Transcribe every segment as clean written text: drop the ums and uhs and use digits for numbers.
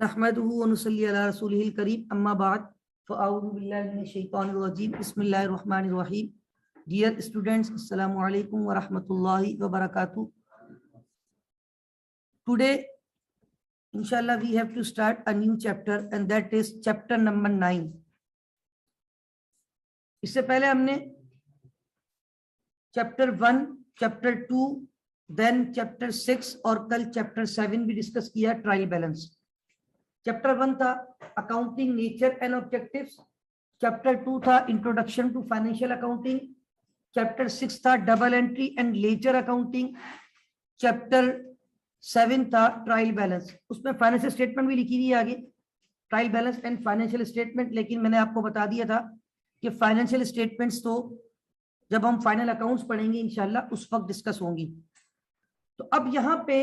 नहमदुहु व नुसल्ली अला रसूलिहिल करीम अम्मा बाद फ़अऊज़ु बिल्लाहि मिनश शैतानिर रजीम बिस्मिल्लाहिर रहमानिर रहीम। डियर स्टूडेंट्स, अस्सलामु अलैकुम व रहमतुल्लाहि व बरकातुहू। Today inshallah we have to start a new chapter and that is chapter number 9. इससे पहले हमने चैप्टर 1, चैप्टर 2, देन चैप्टर 6 और कल चैप्टर 7 भी डिस्कस किया। ट्रायल बैलेंस चैप्टर 1 था accounting nature and objectives, chapter 2 था introduction to financial accounting, chapter 6 था double entry and ledger accounting, chapter 7 था ट्रायल बैलेंस। उसमें फाइनेंशियल स्टेटमेंट भी लिखी हुई है आगे, trial balance and financial statement. लेकिन मैंने आपको बता दिया था कि फाइनेंशियल स्टेटमेंट्स तो जब हम फाइनल अकाउंट्स पढ़ेंगे इंशाल्लाह उस वक्त डिस्कस होंगी। तो अब यहाँ पे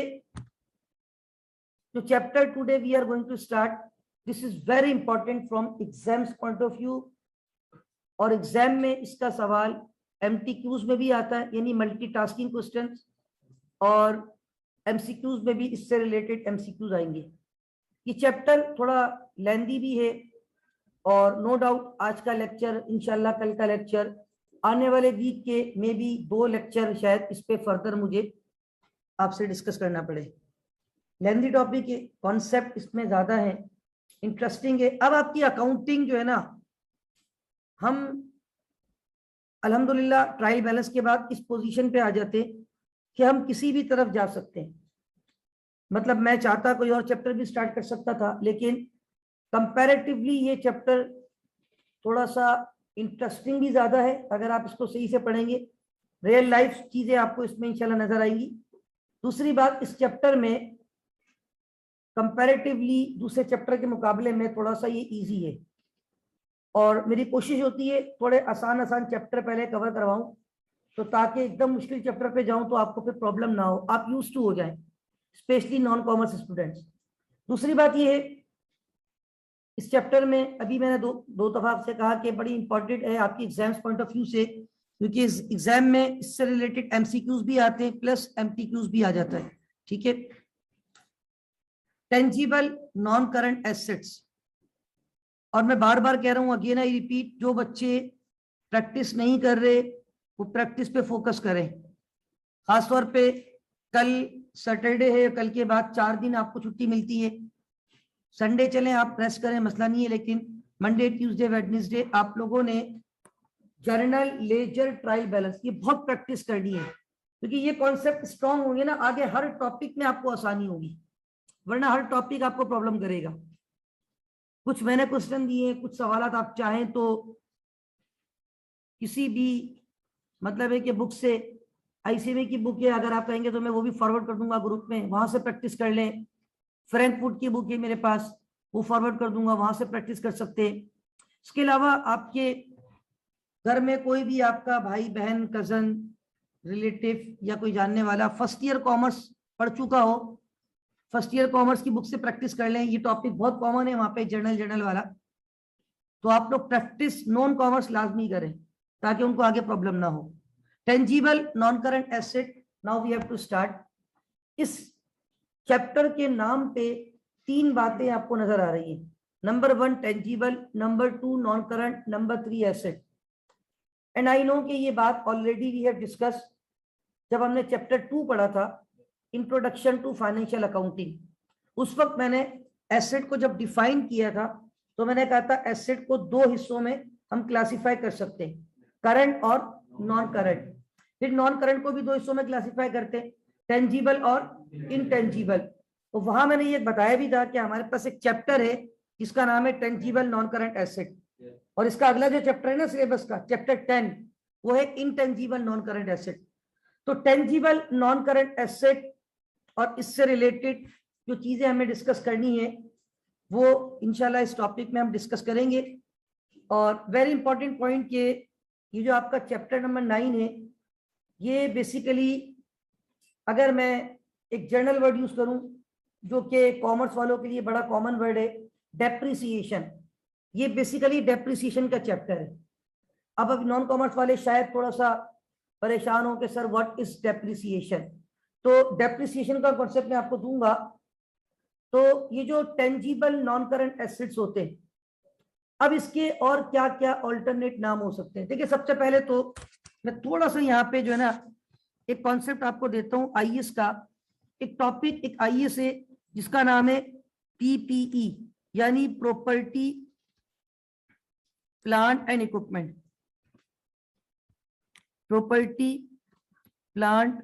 जो chapter today we are going to start, this is very important from exams point of view. और एग्जाम में इसका सवाल एमटीक्यूज में भी आता है, यानी मल्टीटास्किंग क्वेश्चंस, और एमसीक्यूज में भी इससे रिलेटेड एमसीक्यूज आएंगे। ये चैप्टर थोड़ा लेंदी भी है और नो डाउट आज का लेक्चर, इंशाल्लाह कल का लेक्चर, आने वाले वीक के में भी 2 लेक्चर शायद इस पे फर्दर मुझे आपसे डिस्कस करना पड़े। लेंदी टॉपिक है, कॉन्सेप्ट इसमें ज्यादा है, इंटरेस्टिंग है। अब आपकी अकाउंटिंग जो है ना, हम अल्हम्दुलिल्लाह ट्रायल बैलेंस के बाद इस पोजीशन पे आ जाते कि हम किसी भी तरफ जा सकते हैं। मतलब मैं चाहता कोई और चैप्टर भी स्टार्ट कर सकता था, लेकिन कंपैरेटिवली ये चैप्टर थोड़ा सा इंटरेस्टिंग भी ज्यादा है। अगर आप इसको सही से पढ़ेंगे, रियल लाइफ चीजें आपको इसमें इंशाल्लाह नजर आएंगी। दूसरी बात, इस चैप्टर में कंपैरेटिवली दूसरे चैप्टर के मुकाबले में थोड़ा सा ये इजी है, और मेरी कोशिश होती है थोड़े आसान आसान चैप्टर पहले कवर करवाऊं, तो ताकि एकदम मुश्किल चैप्टर पे जाऊं तो आपको फिर प्रॉब्लम ना हो, आप यूज टू हो जाएं, स्पेशली नॉन कॉमर्स स्टूडेंट्स। दूसरी बात ये है, इस चैप्टर में अभी मैंने दो दफा आपसे कहा कि बड़ी इंपॉर्टेंट है आपकी एग्जाम्स पॉइंट ऑफ व्यू से, क्योंकि इस एग्जाम में इससे रिलेटेड एमसीक्यूज भी आते हैं प्लस एमटीक्यूज भी आ जाता है। ठीक है, टेंजिबल नॉन करंट एसेट्स। और मैं बार बार कह रहा हूं, अगेन आई रिपीट, जो बच्चे प्रैक्टिस नहीं कर रहे वो प्रैक्टिस पे फोकस करें। खासतौर पे कल सैटरडे है, कल के बाद 4 दिन आपको छुट्टी मिलती है। संडे चलें आप रेस्ट करें, मसला नहीं है, लेकिन मंडे ट्यूसडे वेडनेसडे आप लोगों ने जर्नल लेजर ट्रायल बैलेंस ये बहुत प्रैक्टिस करनी है, क्योंकि ये कॉन्सेप्ट स्ट्रांग होंगे ना, आगे हर टॉपिक में आपको आसानी होगी, वरना हर टॉपिक आपको प्रॉब्लम करेगा। कुछ मैंने क्वेश्चन दिए, कुछ सवाल आप चाहें तो किसी भी मतलब है कि बुक से, आईसीएमई की बुक है, अगर आप कहेंगे तो मैं वो भी फॉरवर्ड कर दूंगा ग्रुप में, वहां से प्रैक्टिस कर लें। फ्रैंकफुट की बुक है मेरे पास, वो फॉरवर्ड कर दूंगा, वहां से प्रैक्टिस कर सकते हैं। इसके अलावा आपके घर में कोई भी आपका भाई बहन कजन रिलेटिव या कोई जानने वाला फर्स्ट ईयर कॉमर्स पढ़ चुका हो, फर्स्ट ईयर कॉमर्स की बुक से प्रैक्टिस कर लें। ये टॉपिक बहुत कॉमन है वहां पे, जर्नल वाला, तो आप लोग प्रैक्टिस नॉन कॉमर्स लाजमी करें ताकि उनको आगे प्रॉब्लम ना हो। Tangible non current asset, now we have to start. इस चैप्टर के नाम पे 3 बातें आपको नजर आ रही हैं। Number 1 tangible, number 2 non current, number 3 asset. And I know कि ये बात ऑलरेडी वी हैव डिस्कस जब हमने चैप्टर 2 पढ़ा था, इंट्रोडक्शन टू फाइनेंशियल अकाउंटिंग। उस वक्त मैंने एसेट को जब डिफाइन किया था तो मैंने कहा था एसेट को 2 हिस्सों में हम क्लासिफाई कर सकते हैं, करंट और नॉन करंट। फिर नॉन करंट को भी 2 हिस्सों में क्लासिफाई करते हैं, टेंजिबल और इनटेंजिबल। तो वहां मैंने ये बताया भी था कि हमारे पास एक चैप्टर है जिसका नाम है टेंजिबल नॉन करंट एसेट, और इसका अगला जो चैप्टर है ना सिलेबस का, चैप्टर 10, वो है इनटेंजिबल नॉन करंट एसेट। तो टेंजिबल नॉन करंट एसेट और इससे रिलेटेड जो चीजें हमें डिस्कस करनी है वो इंशाल्लाह इस टॉपिक में हम डिस्कस करेंगे। और वेरी इंपॉर्टेंट पॉइंट के ये जो आपका चैप्टर नंबर 9 है, ये बेसिकली अगर मैं एक जनरल वर्ड यूज करूं जो कि कॉमर्स वालों के लिए बड़ा कॉमन वर्ड है, डेप्रिसिएशन। ये बेसिकली डेप्रिसिएशन का चैप्टर है। अब नॉन कॉमर्स वाले शायद थोड़ा सा परेशान हो कि सर व्हाट इज डेप्रिसिएशन। तो डेप्रिसिएशन का कॉन्सेप्ट मैं आपको दूंगा। तो ये जो टेंजिबल नॉन करंट एसेट्स होते हैं, अब इसके और क्या क्या ऑल्टरनेट नाम हो सकते हैं। देखिए सबसे पहले तो मैं थोड़ा सा यहाँ पे जो है ना एक कॉन्सेप्ट आपको देता हूँ आईएएस का। एक टॉपिक एक आईएएस है जिसका नाम है पीपीई, यानी property plant and equipment. Property plant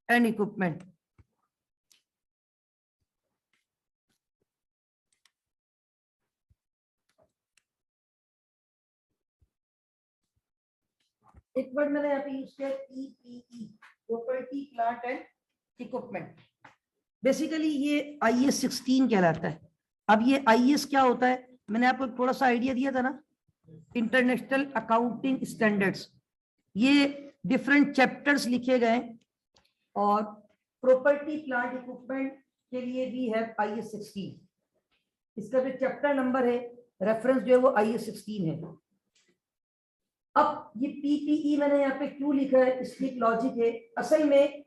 and equipment. एक वर्ड मैंने यहाँ पे यूज किया PPE, property plant and equipment. Basically ये आईएएस 16 कहलाता है। अब ये आईएएस क्या होता है, मैंने आपको थोड़ा सा आइडिया दिया था ना, इंटरनेशनल अकाउंटिंग स्टैंडर्ड्स। ये डिफरेंट चैप्टर्स लिखे गए और प्रॉपर्टी प्लांट इक्विपमेंट के लिए भी है आईएएस 16। इसका जो चैप्टर नंबर है, रेफरेंस जो है वो आईएएस 16 है। अब ये पीपीई मैंने यहाँ पे क्यों लिखा है, इसकी एक लॉजिक है। असल में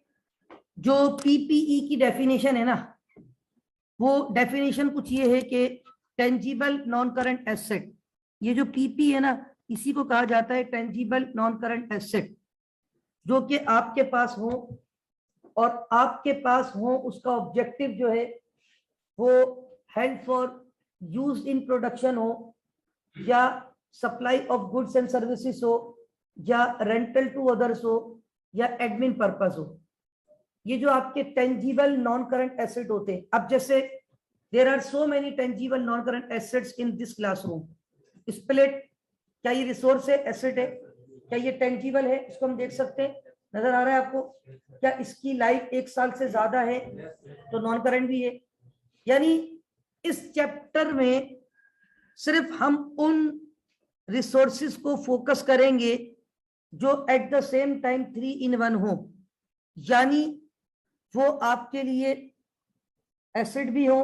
जो पीपीई की डेफिनेशन है ना, वो डेफिनेशन कुछ ये है कि टेंजिबल नॉन करंट एसेट, ये जो पीपी है ना, इसी को कहा जाता है टेंजिबल नॉन करंट एसेट, जो कि आपके पास हो और आपके पास हो उसका ऑब्जेक्टिव जो है वो help for use in production हो, या supply of goods and services हो, या रेंटल टू अदर्स हो, या एडमिन पर्पस हो। ये जो आपके टेंजिबल नॉन करंट एसेट होते हैं। अब जैसे there are so many tangible non current assets in this classroom. Split, क्या ये रिसोर्स है, एसेट है? क्या ये टेंजिबल है? इसको हम देख सकते हैं, नजर आ रहा है आपको? क्या इसकी लाइफ 1 साल से ज्यादा है तो नॉन करंट भी है। यानी इस चैप्टर में सिर्फ हम उन रिसोर्सेज को फोकस करेंगे जो at the same time 3 in 1 हो, यानी वो आपके लिए एसिड भी हो,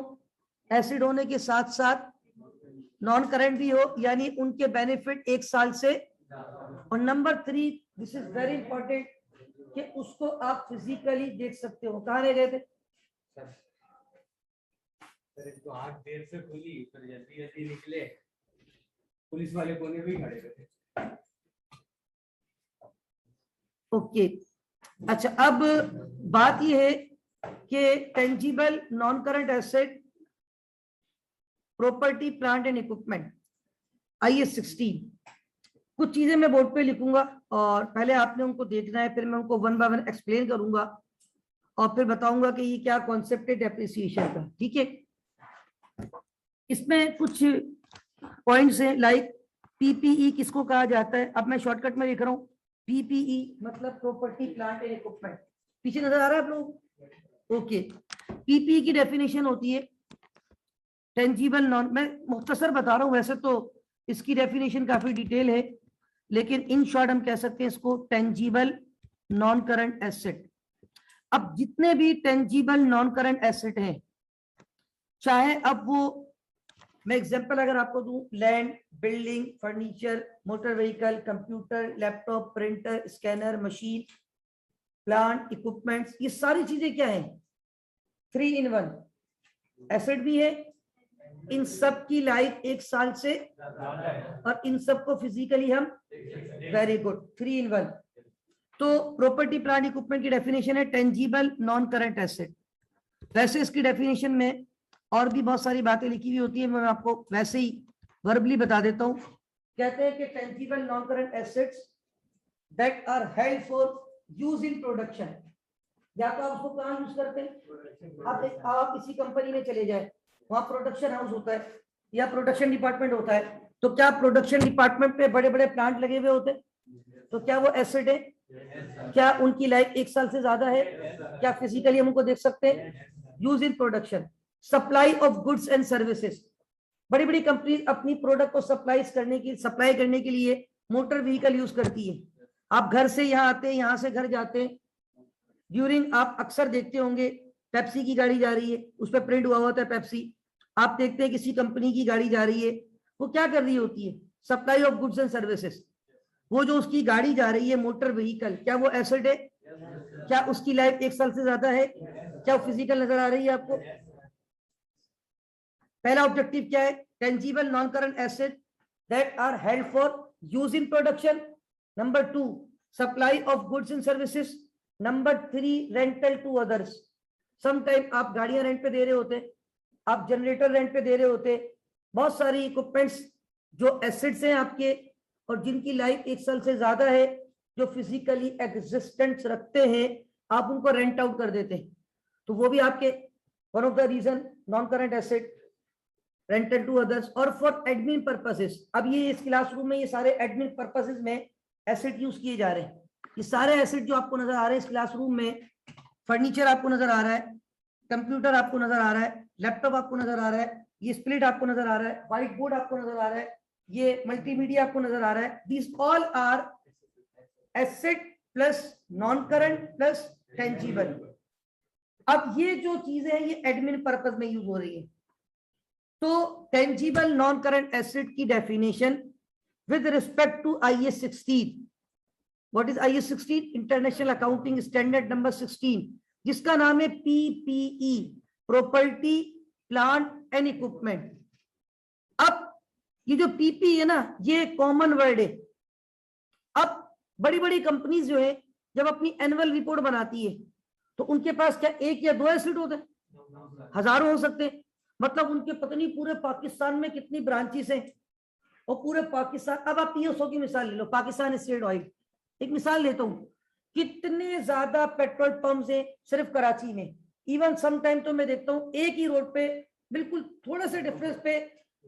एसिड होने के साथ साथ नॉन करंट भी हो, यानी उनके बेनिफिट 1 साल से। और number 3, this is very important, कि उसको आप फिजिकली देख सकते हो। कहाँ रह गए थे? तो आग देर से खुली, फिर जल्दी जल्दी निकले, पुलिस वाले कोने भी खड़े थे। ओके, अच्छा अब बात यह है कि tangible non current asset, property plant and equipment, IAS 16। कुछ चीजें मैं बोर्ड पे लिखूंगा और पहले आपने उनको देखना है, फिर मैं उनको 1 by 1 एक्सप्लेन करूंगा और फिर बताऊंगा कि ये क्या कॉन्सेप्ट है डेप्रिसिएशन का। ठीक है, इसमें कुछ पॉइंट्स हैं, लाइक पीपीई किसको कहा जाता है। अब मैं शॉर्टकट में लिख रहा हूँ, पीपीई मतलब प्रॉपर्टी प्लांट एंड इक्विपमेंट। पीछे नजर आ रहा है आप लोग? ओके, पीपीई की डेफिनेशन होती है टेंजिबल नॉन, मैं मुख्तसर बता रहा हूँ, वैसे तो इसकी डेफिनेशन काफी डिटेल है, लेकिन इन शॉर्ट हम कह सकते हैं इसको टेंजिबल नॉन करंट एसेट। अब जितने भी टेंजिबल नॉन करंट एसेट हैं, चाहे अब वो, मैं एग्जांपल अगर आपको दूं, land, building, furniture, motor vehicle, computer, laptop, printer, scanner, machine, plant, equipments, ये सारी चीजें क्या है? 3 in 1 एसेट भी है। इन सब की लाइफ 1 साल से, और इन सब को फिजिकली हम, वेरी गुड, 3 in 1। तो प्रॉपर्टी प्लांट इक्विपमेंट की डेफिनेशन है टेंजिबल नॉन करंट एसेट। वैसे इसकी डेफिनेशन में और भी बहुत सारी बातें लिखी हुई होती है, मैं आपको वैसे ही वर्बली बता देता हूं। कहते हैं कि tangible non current assets that are held for use in production. या तो आप उसको कहाँ यूज करते हैं? आप किसी कंपनी में चले जाए, वहां प्रोडक्शन हाउस होता है या प्रोडक्शन डिपार्टमेंट होता है, तो क्या प्रोडक्शन डिपार्टमेंट पे बड़े बड़े प्लांट लगे हुए होते हैं? तो क्या वो एसेट है? क्या उनकी लाइफ 1 साल से ज्यादा है? क्या फिजिकली हम उनको देख सकते हैं? Use in production. Supply of goods and services, बड़ी बड़ी कंपनी अपनी प्रोडक्ट को सप्लाई करने के लिए मोटर व्हीकल यूज करती है। आप घर से यहाँ आते हैं, यहाँ से घर जाते हैं, ड्यूरिंग आप अक्सर देखते होंगे पेप्सी की गाड़ी जा रही है, उस पर प्रिंट हुआ होता है पेप्सी। आप देखते हैं किसी कंपनी की गाड़ी जा रही है, वो क्या कर रही होती है? Supply of goods and services. वो जो उसकी गाड़ी जा रही है, मोटर व्हीकल, क्या वो एसेट है? क्या उसकी लाइफ 1 साल से ज्यादा है? क्या वो फिजिकल नजर आ रही है आपको? पहला ऑब्जेक्टिव क्या है? Tangible non current asset that are held for use in production. Number 2, supply of goods and services. Number 3, rental to others. Sometime आप गाड़ियां रेंट पे दे रहे होते, आप जनरेटर रेंट पे दे रहे होते, बहुत सारी इक्विपमेंट्स जो एसेट्स हैं आपके और जिनकी लाइफ 1 साल से ज्यादा है, जो फिजिकली एग्जिस्टेंस रखते हैं, आप उनको रेंट आउट कर देते हैं, तो वो भी आपके one of the reason non current asset, rental to others. और फॉर एडमिन पर्पसेस, अब ये इस क्लासरूम में ये सारे एडमिन पर्पसेस में एसेट यूज किए जा रहे हैं। ये सारे एसेट जो आपको नजर आ रहे हैं इस क्लासरूम में, फर्नीचर आपको नजर आ रहा है, कंप्यूटर आपको नजर आ रहा है, लैपटॉप आपको नजर आ रहा है, ये स्प्लिट आपको नजर आ रहा है, व्हाइट बोर्ड आपको नजर आ रहा है, ये मल्टीमीडिया आपको नजर आ रहा है। This all are asset plus non current plus tangible. अब ये जो चीजें हैं ये एडमिन पर्पस में यूज हो रही है। तो टेंजिबल नॉन करंट एसेट की definition with respect to IAS 16, what is IAS 16? International accounting standard number 16, जिसका नाम है PPE, property plant and equipment. अब ये जो पीपी है ना, ये कॉमन वर्ड है। अब बड़ी बड़ी कंपनीज जो है जब अपनी एनुअल रिपोर्ट बनाती है तो उनके पास क्या 1 या 2 एसेट होते हैं? हजारों हो सकते हैं। मतलब उनके पता नहीं पूरे पाकिस्तान में कितनी ब्रांचेस हैं, और पूरे पाकिस्तान, अब आप PSO की मिसाल ले लो, पाकिस्तान स्टेट ऑयल, एक मिसाल लेता हूं, कितने ज्यादा पेट्रोल पंप्स हैं सिर्फ कराची में। इवन सम टाइम तो मैं देखता हूं एक ही रोड पे, बिल्कुल थोड़ा सा डिफरेंस पे,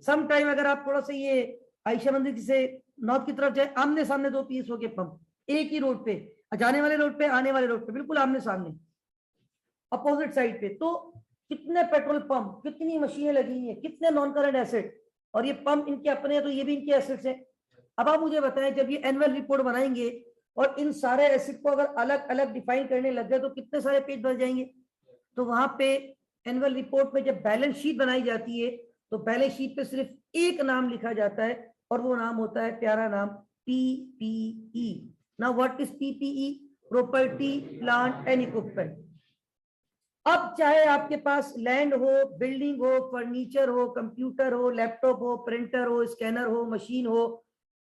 सम टाइम अगर आप थोड़ा सा ये आयशा मंदिर से नॉर्थ की तरफ जाए, आमने सामने 2 PSO के पंप एक ही रोड पे, जाने वाले रोड पे आने वाले रोड पे, बिल्कुल आमने सामने अपोजिट साइड पे। तो कितने पेट्रोल पंप, कितनी मशीनें लगी हैं, कितने नॉन करंट एसेट, और ये पंप इनके अपने हैं तो ये भी इनके एसेट्स हैं। अब आप मुझे बताएं, जब ये एनुअल रिपोर्ट बनाएंगे और इन सारे एसेट को अगर अलग अलग डिफाइन करने लग गए तो कितने सारे पेज भर जाएंगे। तो वहां पे एनुअल रिपोर्ट में जब बैलेंस शीट बनाई जाती है तो बैलेंस शीट पे सिर्फ एक नाम लिखा जाता है और वो नाम होता है प्यारा नाम PPE। Now what is PPE? Property plant and equipment. अब चाहे आपके पास लैंड हो, बिल्डिंग हो, फर्नीचर हो, कंप्यूटर हो, लैपटॉप हो, प्रिंटर हो, स्कैनर हो, मशीन हो,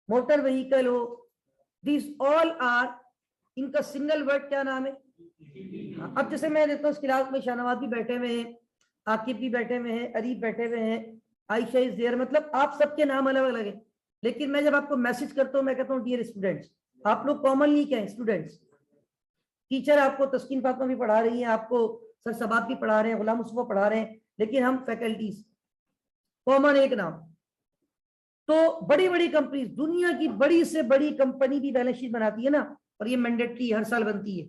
मोटर व्हीकल हो, दिस ऑल आर, इनका सिंगल वर्ड क्या नाम है? अब जैसे मैं देखता हूँ इस क्लास में शाहनवाज भी बैठे हुए हैं, आकिब भी बैठे हुए हैं, अरीब बैठे हुए हैं, आयशा इज देयर, मतलब आप सबके नाम अलग अलग है। लेकिन मैं जब आपको मैसेज करता हूँ मैं कहता हूँ डियर स्टूडेंट्स, आप लोग कॉमनली क्या है? स्टूडेंट्स। टीचर आपको तस्कीन फातिमा भी पढ़ा रही है, आपको सर सबाब भी पढ़ा रहे हैं, गुलाम मुस्तफा पढ़ा रहे हैं, लेकिन हम फैकल्टीज, कॉमन एक नाम। तो बड़ी बड़ी कंपनी, दुनिया की बड़ी से बड़ी कंपनी भी बैलेंस शीट बनाती है ना, और ये मैंडेटरी हर साल बनती है,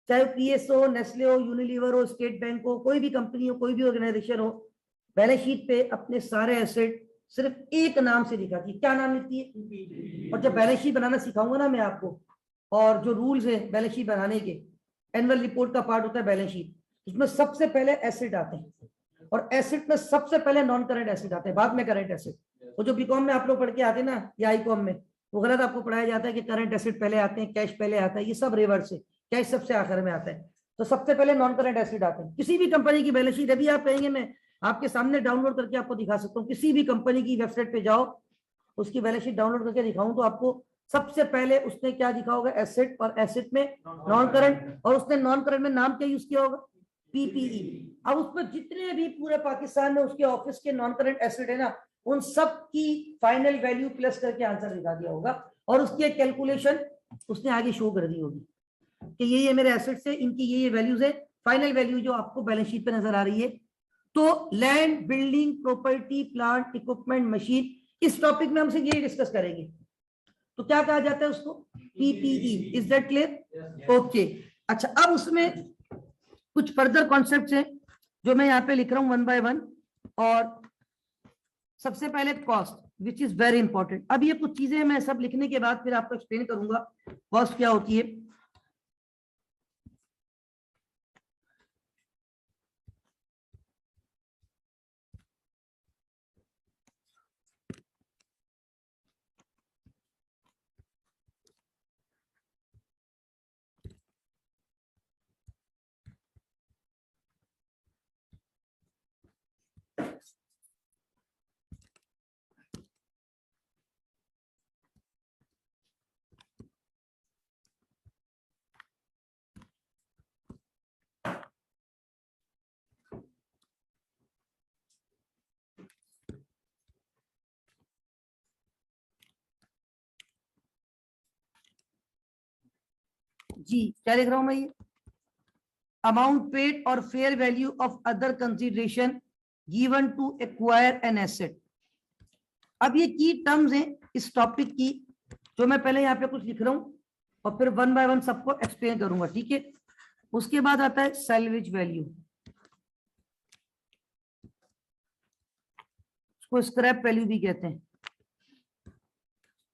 चाहे PSO, नेस्ले हो, यूनिलीवर हो, स्टेट बैंक हो, कोई भी कंपनी हो, कोई भी ऑर्गेनाइजेशन हो, बैलेंस शीट पे अपने सारे एसेट सिर्फ एक नाम से दिखाती है। क्या नाम लिखती है? और जब बैलेंस शीट बनाना सिखाऊंगा ना मैं आपको, और जो रूल्स है बैलेंस शीट बनाने के, एनुअल रिपोर्ट का पार्ट होता है बैलेंस शीट, उसमें सबसे पहले एसेट आते हैं, और एसेट में सबसे पहले नॉन करंट एसेट आते हैं, बाद में करंट एसेट। वो जो बीकॉम में आप लोग पढ़ के आते हैं ना, या ICOM में, वो गलत आपको पढ़ाया जाता है कि करंट एसेट पहले आते हैं, कैश पहले आता है, ये सब रिवर्स है, कैश सबसे आखिर में आता है। तो सबसे पहले नॉन करंट एसेट आते हैं। किसी भी कंपनी की बैलेंस शीट अभी आप कहेंगे, मैं आपके सामने डाउनलोड करके आपको दिखा सकता हूँ, किसी भी कंपनी की वेबसाइट पे जाओ, उसकी बैलेंस शीट डाउनलोड करके दिखाऊं तो आपको सबसे पहले उसने क्या दिखा होगा? एसेट, और एसेट में नॉन करंट, और उसने नॉन करंट में नाम क्या यूज किया होगा? PPE। अब उसमें जितने भी पूरे पाकिस्तान में उसके ऑफिस के नॉन करंट एसेट है ना, उन सब की फाइनल वैल्यू प्लस करके आंसर दिखा दिया होगा, और उसकी एक कैलकुलेशन उसने आगे शो कर दी होगी कि ये मेरे एसेट्स है, इनकी ये वैल्यूज है, फाइनल वैल्यू जो आपको बैलेंस शीट पे नजर आ रही है। तो land, building, property, plant, equipment, machine, इस टॉपिक में हमसे यही डिस्कस करेंगे। तो क्या कहा जाता है उसको? PPE। Is that clear? Okay. अच्छा, अब उसमें कुछ फर्दर कॉन्सेप्ट्स हैं जो मैं यहाँ पे लिख रहा हूँ वन बाय वन। और सबसे पहले cost, which is very important. अब ये कुछ चीजें मैं सब लिखने के बाद फिर आपको एक्सप्लेन करूंगा कॉस्ट क्या होती है। जी क्या लिख रहा हूं मैं, ये अमाउंट पेड और fair value of other consideration given to acquire an asset. अब ये की टर्म्स हैं इस टॉपिक की, जो मैं पहले यहाँ पे कुछ लिख रहा हूं और फिर वन बाय वन सबको एक्सप्लेन करूंगा, ठीक है। उसके बाद आता है सैल्वेज वैल्यू, उसको स्क्रैप वैल्यू भी कहते हैं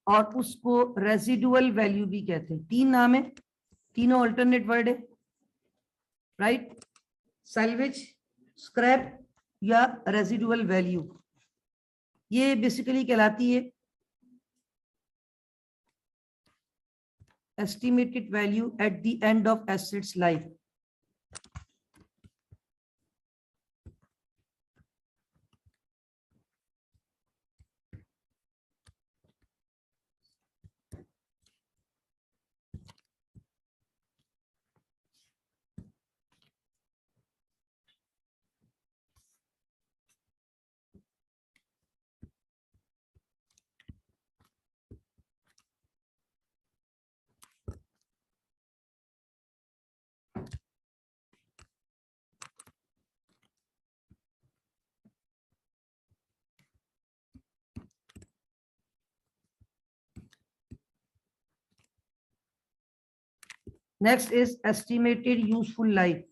और उसको रेसिडुअल वैल्यू भी कहते हैं। तीन नाम है, तीनों अल्टरनेट वर्ड है, राइट। सैल्वेज, स्क्रैप या रेसिडुअल वैल्यू, ये बेसिकली कहलाती है estimated value at the end of assets life. Next is estimated useful life.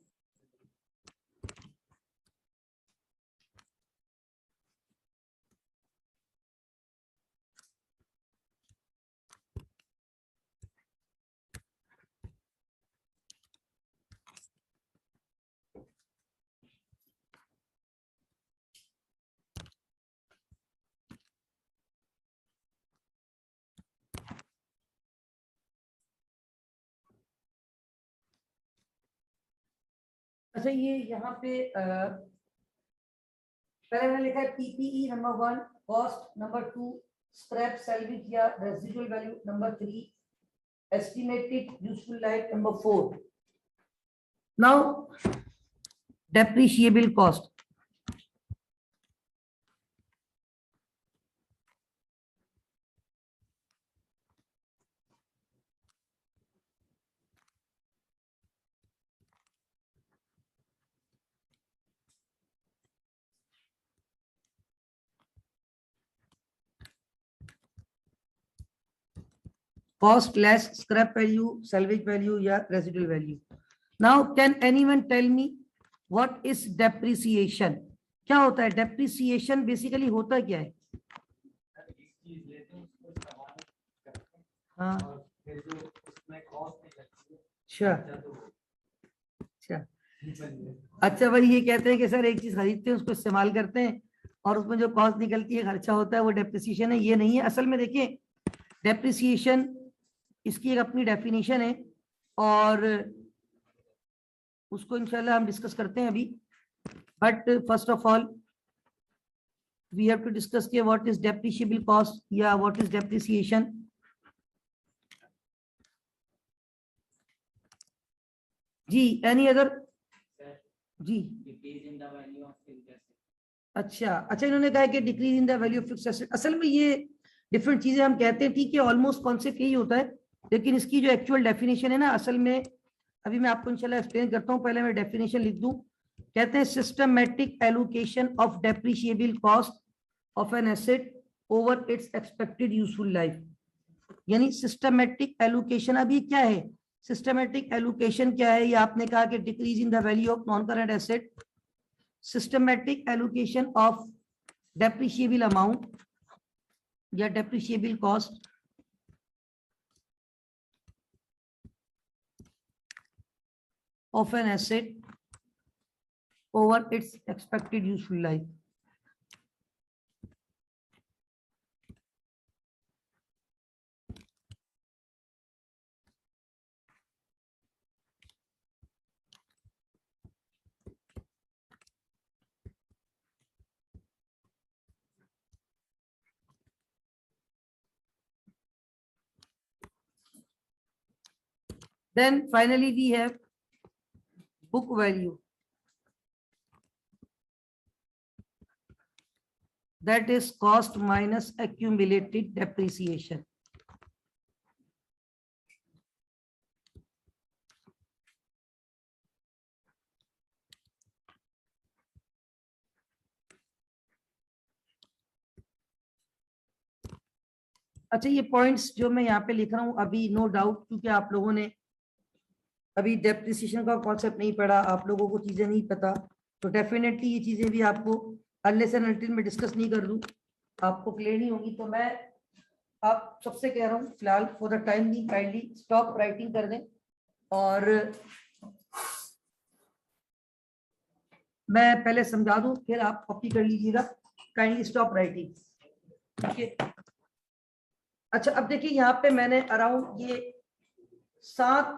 अच्छा ये यहाँ पे पहले मैंने लिखा है PPE number 1, cost number 2, scrap salvage या residual value number 3, estimated useful life number 4। Now depreciable cost. Cost less scrap value, salvage value या residual value. Now can anyone tell me what is depreciation? क्या होता है depreciation? Basically होता क्या है? एक चीज लेते हैं उसको इस्तेमाल करते हैं हाँ और फिर जो उसमें कॉस्ट निकलती है अच्छा अच्छा अच्छा अच्छा भाई ये कहते हैं कि सर एक चीज खरीदते हैं उसको इस्तेमाल करते हैं और उसमें जो कॉस्ट निकलती है खर्चा होता है वो डेप्रिसिएशन है। ये नहीं है असल में। देखिए डेप्रिसिएशन इसकी एक अपनी डेफिनेशन है और उसको इंशाल्लाह हम डिस्कस करते हैं अभी। But first of all we have to discuss के व्हाट इज डेप्रिशिएबल कॉस्ट या व्हाट इज डेप्रिसिएशन। जी एनी अदर? जी अच्छा अच्छा इन्होंने कहा कि decrease in the value of fixed asset. असल में ये डिफरेंट चीजें हम कहते हैं, ठीक है, ऑलमोस्ट कॉन्सेप्ट यही होता है, लेकिन इसकी जो एक्चुअल डेफिनेशन है ना असल में अभी मैं आपको इंशाल्लाह एक्सप्लेन करता हूं। पहले मैं डेफिनेशन लिख दूं। कहते हैं systematic allocation of depreciable cost of an asset over its expected useful life. यानी सिस्टमैटिक एलोकेशन, अभी क्या है सिस्टमैटिक एलोकेशन क्या है? ये आपने कहा कि decrease in the value of non current asset, systematic allocation of depreciable amount या depreciable cost of an asset over its expected useful life. Then finally we have book value, that is cost minus accumulated depreciation. अच्छा, ये points जो मैं यहाँ पे लिख रहा हूँ अभी, नो डाउट, क्योंकि आप लोगों ने अभी डेप्रिसिएशन का कॉन्सेप्ट नहीं पढ़ा, आप लोगों को चीजें नहीं पता, तो डेफिनेटली ये चीजें भी आपको अनलेस एंड अनटिल मैं डिस्कस नहीं कर दूं आपको क्लियर नहीं होगी। तो मैं आप सबसे कह रहा हूँ फिलहाल for the time be kindly stop writing कर दें, और मैं पहले समझा दूं फिर आप कॉपी कर लीजिएगा। काइंडली स्टॉप राइटिंग, ठीक है। अच्छा, अब देखिए यहाँ पे मैंने अराउंड ये 7,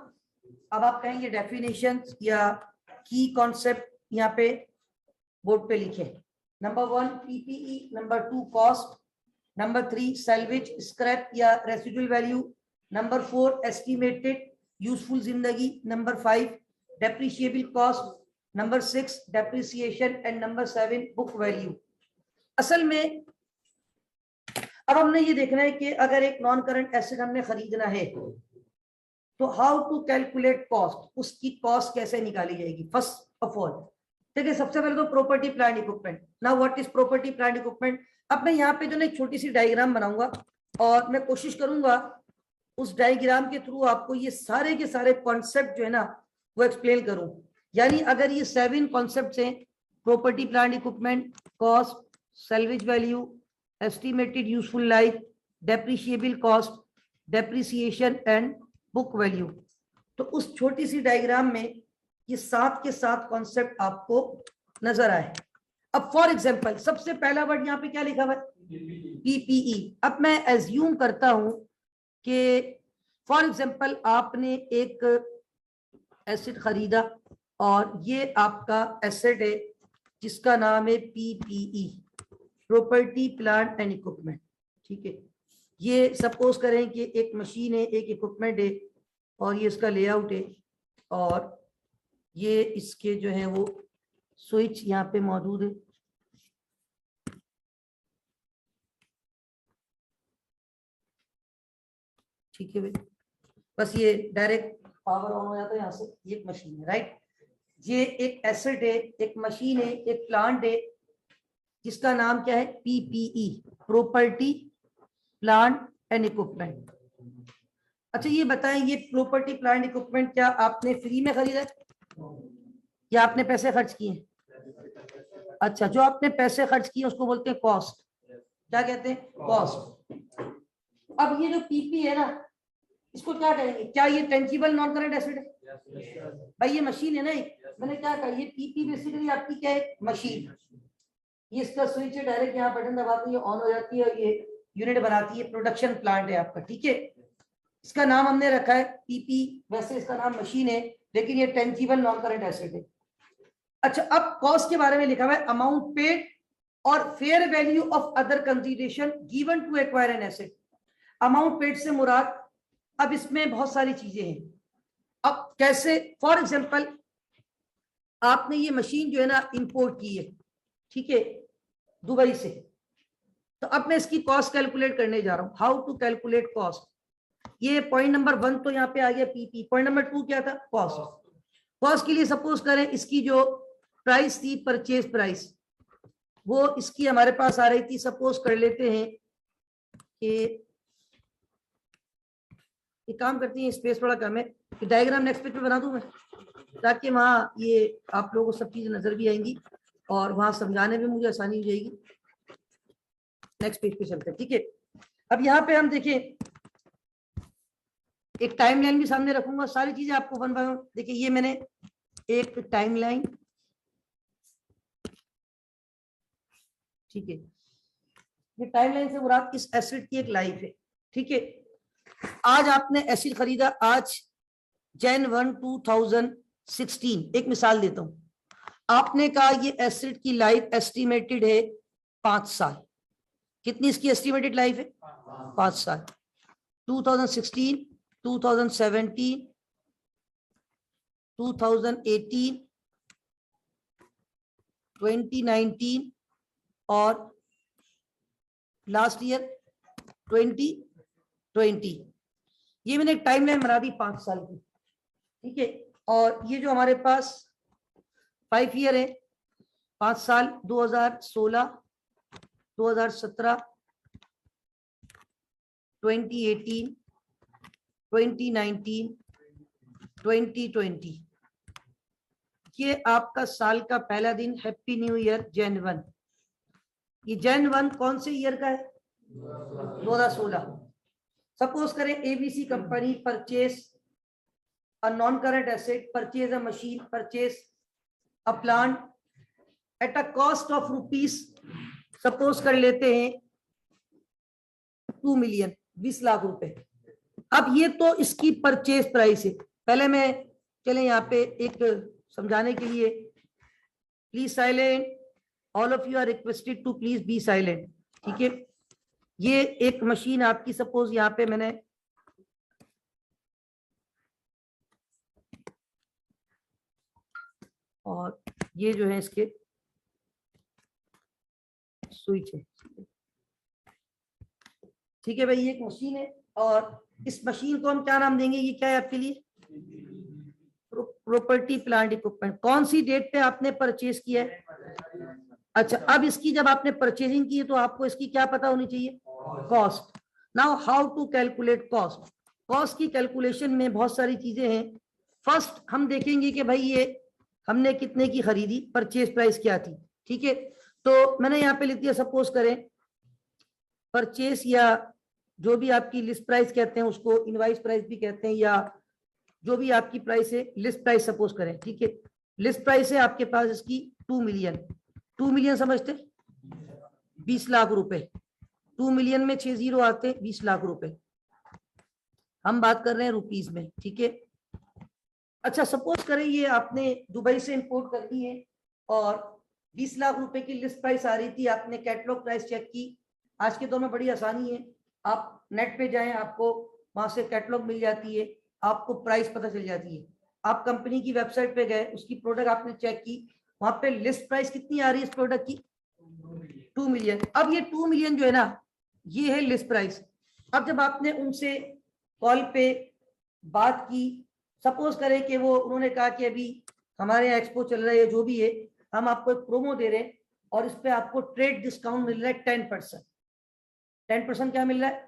अब आप कहेंगे डेफिनेशन या की कॉन्सेप्ट यहाँ पे बोर्ड पे लिखे। Number 1 PPE, number 2 cost, number 3 salvage scrap या residual value, number 4 estimated useful जिंदगी, number 5 depreciable cost, number 6 depreciation and number 7 book value. असल में अब हमने ये देखना है कि अगर एक नॉन करंट एसेट हमने खरीदना है तो हाउ टू कैलकुलेट कॉस्ट, उसकी कॉस्ट कैसे निकाली जाएगी। फर्स्ट ऑफ ऑल देखिए, सबसे पहले तो property plant equipment. Now what is property plant equipment. अब मैं यहाँ पे जो ना एक छोटी सी डायग्राम बनाऊंगा और मैं कोशिश करूंगा उस डायग्राम के थ्रू आपको ये सारे के सारे कॉन्सेप्ट जो है ना वो एक्सप्लेन करूं। यानी अगर ये 7 कॉन्सेप्ट हैं, property plant equipment, cost, salvage value, estimated useful life, depreciable cost, depreciation and book value, तो उस छोटी सी डायग्राम में ये 7 के 7 कॉन्सेप्ट आपको नजर आए। अब फॉर एग्जांपल सबसे पहला वर्ड यहाँ पे क्या लिखा हुआ है, पीपीई। अब मैं एज्यूम करता हूं कि फॉर एग्जांपल आपने एक एसेट खरीदा और ये आपका एसेट है जिसका नाम है PPE, property plant and equipment, ठीक है। ये सपोज करें कि एक मशीन है, एक इक्विपमेंट है और ये इसका लेआउट है और ये इसके जो है वो स्विच यहाँ पे मौजूद है, ठीक है भाई। बस ये डायरेक्ट पावर ऑन हो जाता है यहाँ से, ये एक मशीन है, राइट। ये एक एसेट है, एक मशीन है, एक प्लांट है जिसका नाम क्या है, PPE, property plant and equipment. अच्छा ये बताएं, ये प्रॉपर्टी प्लांट इक्विपमेंट क्या आपने फ्री में खरीदा या आपने पैसे खर्च किए? अच्छा, जो आपने पैसे खर्च किए उसको बोलते हैं कॉस्ट। क्या कहते हैं? कॉस्ट। अब ये जो पीपी है ना, इसको क्या कहेंगे? क्या ये टेंजिबल नॉन करंट एसेट है? भाई ये मशीन है ना, मैंने क्या कहा, ये पीपी बेसिकली आपकी क्या है, मशीन। ये इसका स्विच है, डायरेक्ट यहाँ बटन दबाते हैं ऑन हो जाती है और ये यूनिट बनाती है, प्रोडक्शन प्लांट है आपका, ठीक है। इसका नाम हमने रखा है पीपी, वैसे इसका नाम मशीन है लेकिन ये टेंजिबल नॉन करंट एसेट है। अच्छा, अब कॉस्ट के बारे में लिखा हुआ है अमाउंट पेड और fair value of other consideration given to acquire an asset. Amount paid से मुराद, अब इसमें बहुत सारी चीजें हैं। अब कैसे, फॉर एग्जांपल आपने ये मशीन जो है ना इंपोर्ट की है, ठीक है, दुबई से, तो अब मैं इसकी कॉस्ट कैलकुलेट करने जा रहा हूं। How to calculate cost. ये पॉइंट नंबर 1 तो यहाँ पे आ गया पीपी। पॉइंट नंबर 2 क्या था, कॉस्ट। कॉस्ट के लिए सपोज करें इसकी जो प्राइस थी, परचेज प्राइस, वो इसकी हमारे पास आ रही थी, सपोज कर लेते हैं कि एक काम करते हैं, स्पेस थोड़ा कम है, कि डायग्राम नेक्स्ट पेज पे बना दूं मैं, ताकि वहां ये आप लोगों को सब चीजें नजर भी आएंगी और वहां समझाने में मुझे आसानी हो जाएगी। नेक्स्ट पेज पे चलते हैं, ठीक है। अब यहाँ पे हम देखें, एक टाइमलाइन भी सामने रखूंगा, सारी चीजें आपको वन बाय वन। देखिए ये मैंने एक टाइमलाइन, ठीक है, ये टाइमलाइन से मुराद इस एसेट की एक लाइफ है, ठीक है। आज आपने एसिड खरीदा, आज Jan 1, 2016, एक मिसाल देता हूं, आपने कहा ये एसिड की लाइफ एस्टिमेटेड है 5 साल। कितनी इसकी एस्टिमेटेड लाइफ है? 5 साल। 2016, 2017, 2018, 2019 और लास्ट ईयर 2020। ये मैंने एक टाइमलाइन बना दी 5 साल की, ठीक है। और ये जो हमारे पास 5 ईयर है, 5 साल, 2016, 2017, 2018, 2019, 2020, ये आपका साल का पहला दिन। Happy new year Jan 1। ये Jan 1 कौन से ईयर का है? 2016। सपोज करें ABC company purchase a non current asset, purchase a machine, purchase a plant at a cost of rupees, suppose कर लेते हैं 2 मिलियन, 20 लाख रुपए। अब ये तो इसकी परचेज प्राइस है। पहले मैं चले यहाँ पे एक समझाने के लिए, please silent, all of you are requested to please be silent, ठीक है। ये एक मशीन आपकी, सपोज यहाँ पे मैंने और ये जो है इसके स्विच है, ठीक है भाई। ये एक मशीन है और इस मशीन को हम क्या नाम देंगे? ये क्या है आपके लिए? Property plant equipment. कौन सी डेट पे आपने परचेज किया है? अच्छा, अब इसकी जब आपने परचेजिंग की है तो आपको इसकी क्या पता होनी चाहिए? Cost. Now how to calculate cost? Cost की कैलकुलेशन में बहुत सारी चीजें हैं। फर्स्ट हम देखेंगे कि भाई ये हमने कितने की खरीदी, परचेज प्राइस क्या थी, ठीक है। तो मैंने यहाँ पे लिख दिया, सपोज करें परचेज या जो भी आपकी लिस्ट प्राइस कहते हैं उसको, इनवाइस प्राइस भी कहते हैं, या जो भी आपकी प्राइस है, लिस्ट प्राइस सपोज करें, ठीक है। लिस्ट प्राइस है आपके पास इसकी 2 मिलियन। 2 मिलियन समझते, 20 लाख रुपए। 2 मिलियन में 6 जीरो आते, 20 लाख रुपए। हम बात कर रहे हैं रुपीस में, ठीक है। अच्छा, सपोज करें ये आपने दुबई से इंपोर्ट कर दी है और 20 लाख रुपए की लिस्ट प्राइस आ रही थी। आपने कैटलॉग प्राइस चेक की। आज के दौर में बड़ी आसानी है, आप नेट पे जाएं, आपको वहां से कैटलॉग मिल जाती है, आपको प्राइस पता चल जाती है। आप कंपनी की वेबसाइट पे गए, उसकी प्रोडक्ट आपने चेक की, वहां पे लिस्ट प्राइस कितनी आ रही है इस प्रोडक्ट की? 2 मिलियन। अब ये 2 मिलियन जो है ना, ये है लिस्ट प्राइस। अब जब आपने उनसे कॉल पे बात की, सपोज करें कि वो उन्होंने कहा कि अभी हमारे यहाँ एक्सपो चल रहा है, जो भी है, हम आपको एक प्रोमो दे रहे हैं और इस पे आपको ट्रेड डिस्काउंट मिल रहा है 10%। 10% क्या मिल रहा है?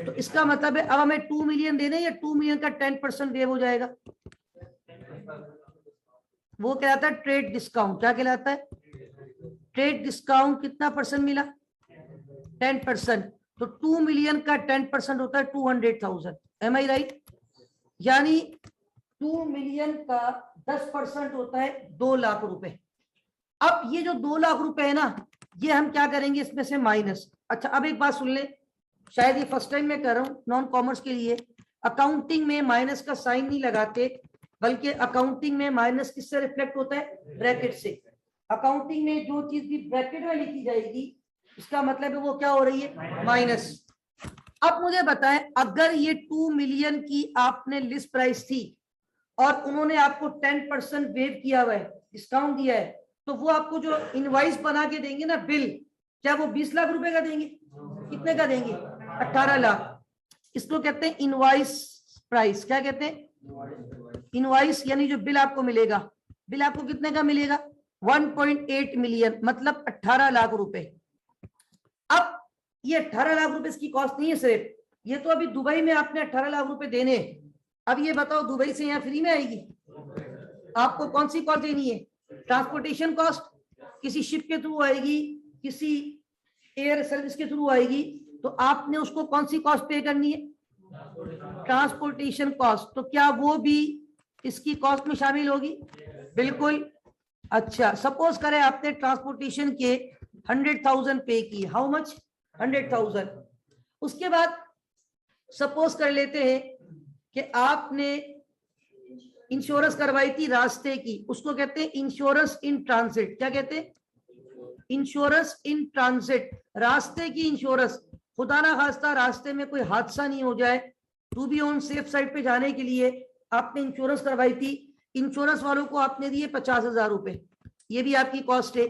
तो इसका मतलब है अब हमें 2 मिलियन देने, या 2 मिलियन का 10% वेव हो जाएगा। वो कहलाता है ट्रेड डिस्काउंट। क्या कहलाता है? Trade discount. कितना परसेंट मिला? 10%। तो 2 मिलियन का 10% होता है 200,000। एम आई राइट? यानी 2 मिलियन का 10% होता है 2 लाख रुपए। अब ये जो 2 लाख रुपए है ना, ये हम क्या करेंगे, इसमें से माइनस। अच्छा, अब एक बात सुन ले, शायद ये फर्स्ट टाइम मैं कर रहा हूं नॉन कॉमर्स के लिए। अकाउंटिंग में माइनस का साइन नहीं लगाते, बल्कि अकाउंटिंग में माइनस किससे रिफ्लेक्ट होता है? ब्रैकेट से। अकाउंटिंग में जो चीज भी ब्रैकेट में लिखी जाएगी, इसका मतलब है वो क्या हो रही है? माइनस। अब मुझे बताएं, अगर ये 2 मिलियन की आपने लिस्ट प्राइस थी और उन्होंने आपको 10% वेव किया हुआ है, डिस्काउंट दिया है, तो वो आपको जो इनवाइस बना के देंगे ना, बिल, क्या वो 20 लाख रुपए का देंगे? कितने का देंगे? 18 लाख। इसको कहते हैं इनवाइस प्राइस। क्या कहते हैं? इनवाइस। यानी जो बिल आपको मिलेगा, बिल आपको कितने का मिलेगा? 1.8 मिलियन, मतलब 18 लाख रुपए। अब ये 18 लाख रुपए इसकी कॉस्ट नहीं है सिर्फ, ये तो अभी दुबई में आपने 18 लाख रुपए देने। अब ये बताओ, दुबई से यहाँ फ्री में आएगी? आपको कौन सी कॉस्ट देनी है? ट्रांसपोर्टेशन कॉस्ट, किसी शिप के थ्रू आएगी, किसी एयर सर्विस के थ्रू आएगी, तो आपने उसको कौन सी कॉस्ट पे करनी है? Transportation cost. तो क्या वो भी इसकी कॉस्ट में शामिल होगी? बिल्कुल। अच्छा, सपोज करें आपने ट्रांसपोर्टेशन के 100,000 पे किए। How much? 100,000। उसके बाद सपोज कर लेते हैं कि आपने इंश्योरेंस करवाई थी रास्ते की, उसको कहते हैं इंश्योरेंस इन ट्रांजिट। क्या कहते हैं? इंश्योरेंस इन ट्रांजिट, रास्ते की इंश्योरेंस। खुदा ना खास्ता रास्ते में कोई हादसा नहीं हो जाए, to be on safe side पे जाने के लिए आपने इंश्योरेंस करवाई थी। इंश्योरेंस वालों को आपने दिए 50,000 रुपए, ये भी आपकी कॉस्ट है।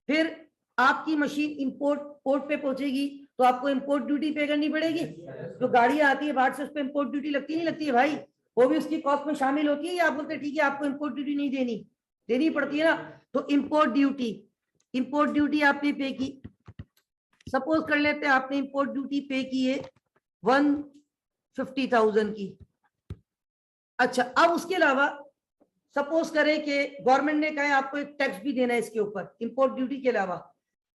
फिर आपकी मशीन इंपोर्ट पोर्ट पे पहुंचेगी तो आपको इंपोर्ट ड्यूटी पे करनी पड़ेगी। जो गाड़ियां आती है बाहर से, उस पर इंपोर्ट ड्यूटी लगती नहीं लगती है भाई? वो भी उसकी कॉस्ट में शामिल होती है, या आप बोलते हैं ठीक है आपको इंपोर्ट ड्यूटी नहीं देनी? देनी पड़ती है ना। तो इंपोर्ट ड्यूटी आपने पे की। सपोज कर लेते हैं आपने इंपोर्ट ड्यूटी पे की है 150,000 की। अच्छा, अब उसके अलावा सपोज करें कि गवर्नमेंट ने कहा आपको एक टैक्स भी देना है इसके ऊपर, इंपोर्ट ड्यूटी के अलावा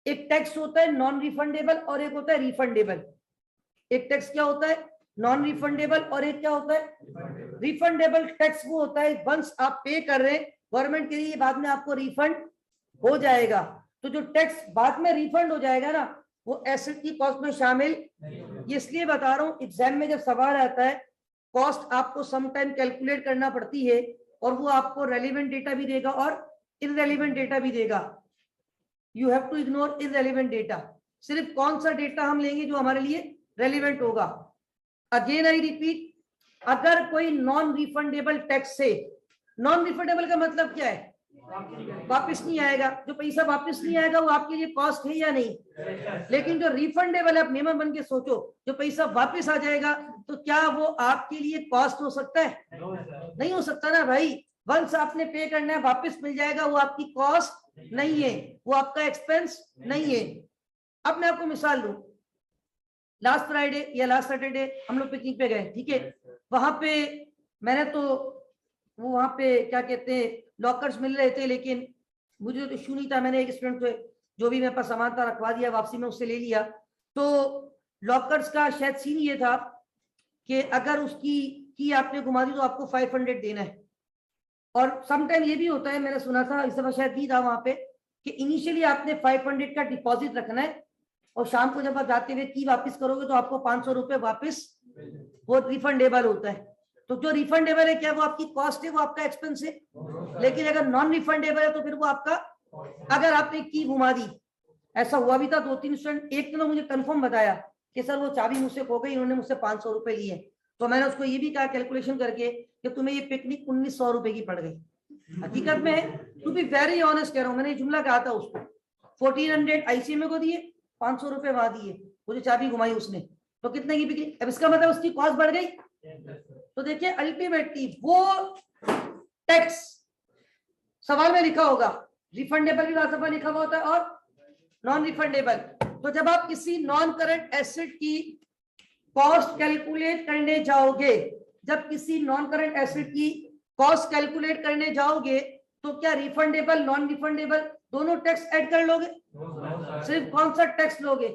एक टैक्स होता है नॉन रिफंडेबल और एक होता है रिफंडेबल। एक टैक्स क्या होता है? नॉन रिफंडेबल, और एक क्या होता है? रिफंडेबल। टैक्स वो होता है वंस आप पे कर रहे हैं गवर्नमेंट के लिए, बाद में आपको रिफंड हो जाएगा। तो जो टैक्स बाद में रिफंड हो जाएगा ना, वो एसेट की कॉस्ट में शामिल। ये इसलिए बता रहा हूं, एग्जाम में जब सवाल आता है कॉस्ट आपको सम टाइम कैलकुलेट करना पड़ती है, और वो आपको रेलिवेंट डेटा भी देगा और इनरेलिवेंट डेटा भी देगा। You have to ignore irrelevant data. सिर्फ कौन सा डेटा हम लेंगे जो हमारे लिए रेलिवेंट होगा। अगेन आई रिपीट, अगर कोई नॉन रिफंडेबल टैक्स से, नॉन रिफंडेबल का मतलब क्या है? वापस नहीं आएगा। जो पैसा वापस नहीं आएगा वो आपके लिए कॉस्ट है या नहीं? लेकिन जो रिफंडेबल है, आप नियम बन के सोचो, जो पैसा वापस आ जाएगा तो क्या वो आपके लिए कॉस्ट हो सकता है? नहीं हो सकता ना भाई। वंस आपने पे करना है, वापस मिल जाएगा, वो आपकी कॉस्ट नहीं है, वो आपका एक्सपेंस नहीं है। अब मैं आपको मिसाल दूं, लास्ट फ्राइडे या लास्ट सैटरडे हम लोग पिकनिक पे गए, ठीक है। वहां पे मैंने तो वो वहां पे क्या कहते हैं लॉकर्स मिल रहे थे, लेकिन मुझे तो इशू नहीं था। मैंने एक स्टूडेंट को जो भी मेरे पास सामान था रखवा दिया, वापसी में उससे ले लिया। तो लॉकर्स का शायद सीन ये था कि अगर उसकी की आपने घुमा दी तो आपको 500 देना है। और समटाइम ये भी होता है, मैंने सुना था, इस दफा शायद भी था वहां पे, कि इनिशियली आपने 500 का डिपॉजिट रखना है, और शाम को जब आप जाते हुए की वापस करोगे तो आपको 500 रुपए वापस वो रिफंडेबल होता है। तो जो रिफंडेबल है क्या वो आपकी कॉस्ट है, वो आपका एक्सपेंस है। लेकिन अगर नॉन रिफंडेबल है तो फिर वो आपका, अगर आपने की घुमा दी, ऐसा हुआ भी था 2-3 स्टूडेंट, एक ने मुझे कंफर्म बताया कि सर वो चाबी मुझसे खो गई, उन्होंने मुझसे 500 रुपए लिए। तो मैंने उसको ये भी कहा कैलकुलेशन करके कि तुम्हें ये पिकनिक 1900 रुपए की पड़ गई। हकीकत में टू बी वेरी ऑनेस्ट कह रहा हूँ, मैंने ये जुमला कहा था उसको। 1400 आईसीएमए को दिए, 500 रुपए वहां दिए, मुझे चाबी घुमाई उसने, तो कितने की बिक्री? अब इसका मतलब उसकी कॉस्ट बढ़ गई। तो देखिए अल्टीमेटली वो टैक्स सवाल में लिखा होगा, रिफंडेबल भी सवाल लिखा हुआ होता है और नॉन रिफंडेबल। तो जब आप किसी नॉन करंट एसेट की कॉस्ट कैलकुलेट करने जाओगे, जब किसी नॉन करंट एसेट की कॉस्ट कैलकुलेट करने जाओगे, तो क्या रिफंडेबल नॉन रिफंडेबल दोनों टैक्स ऐड कर लोगे? सिर्फ कौन सा टैक्स लोगे?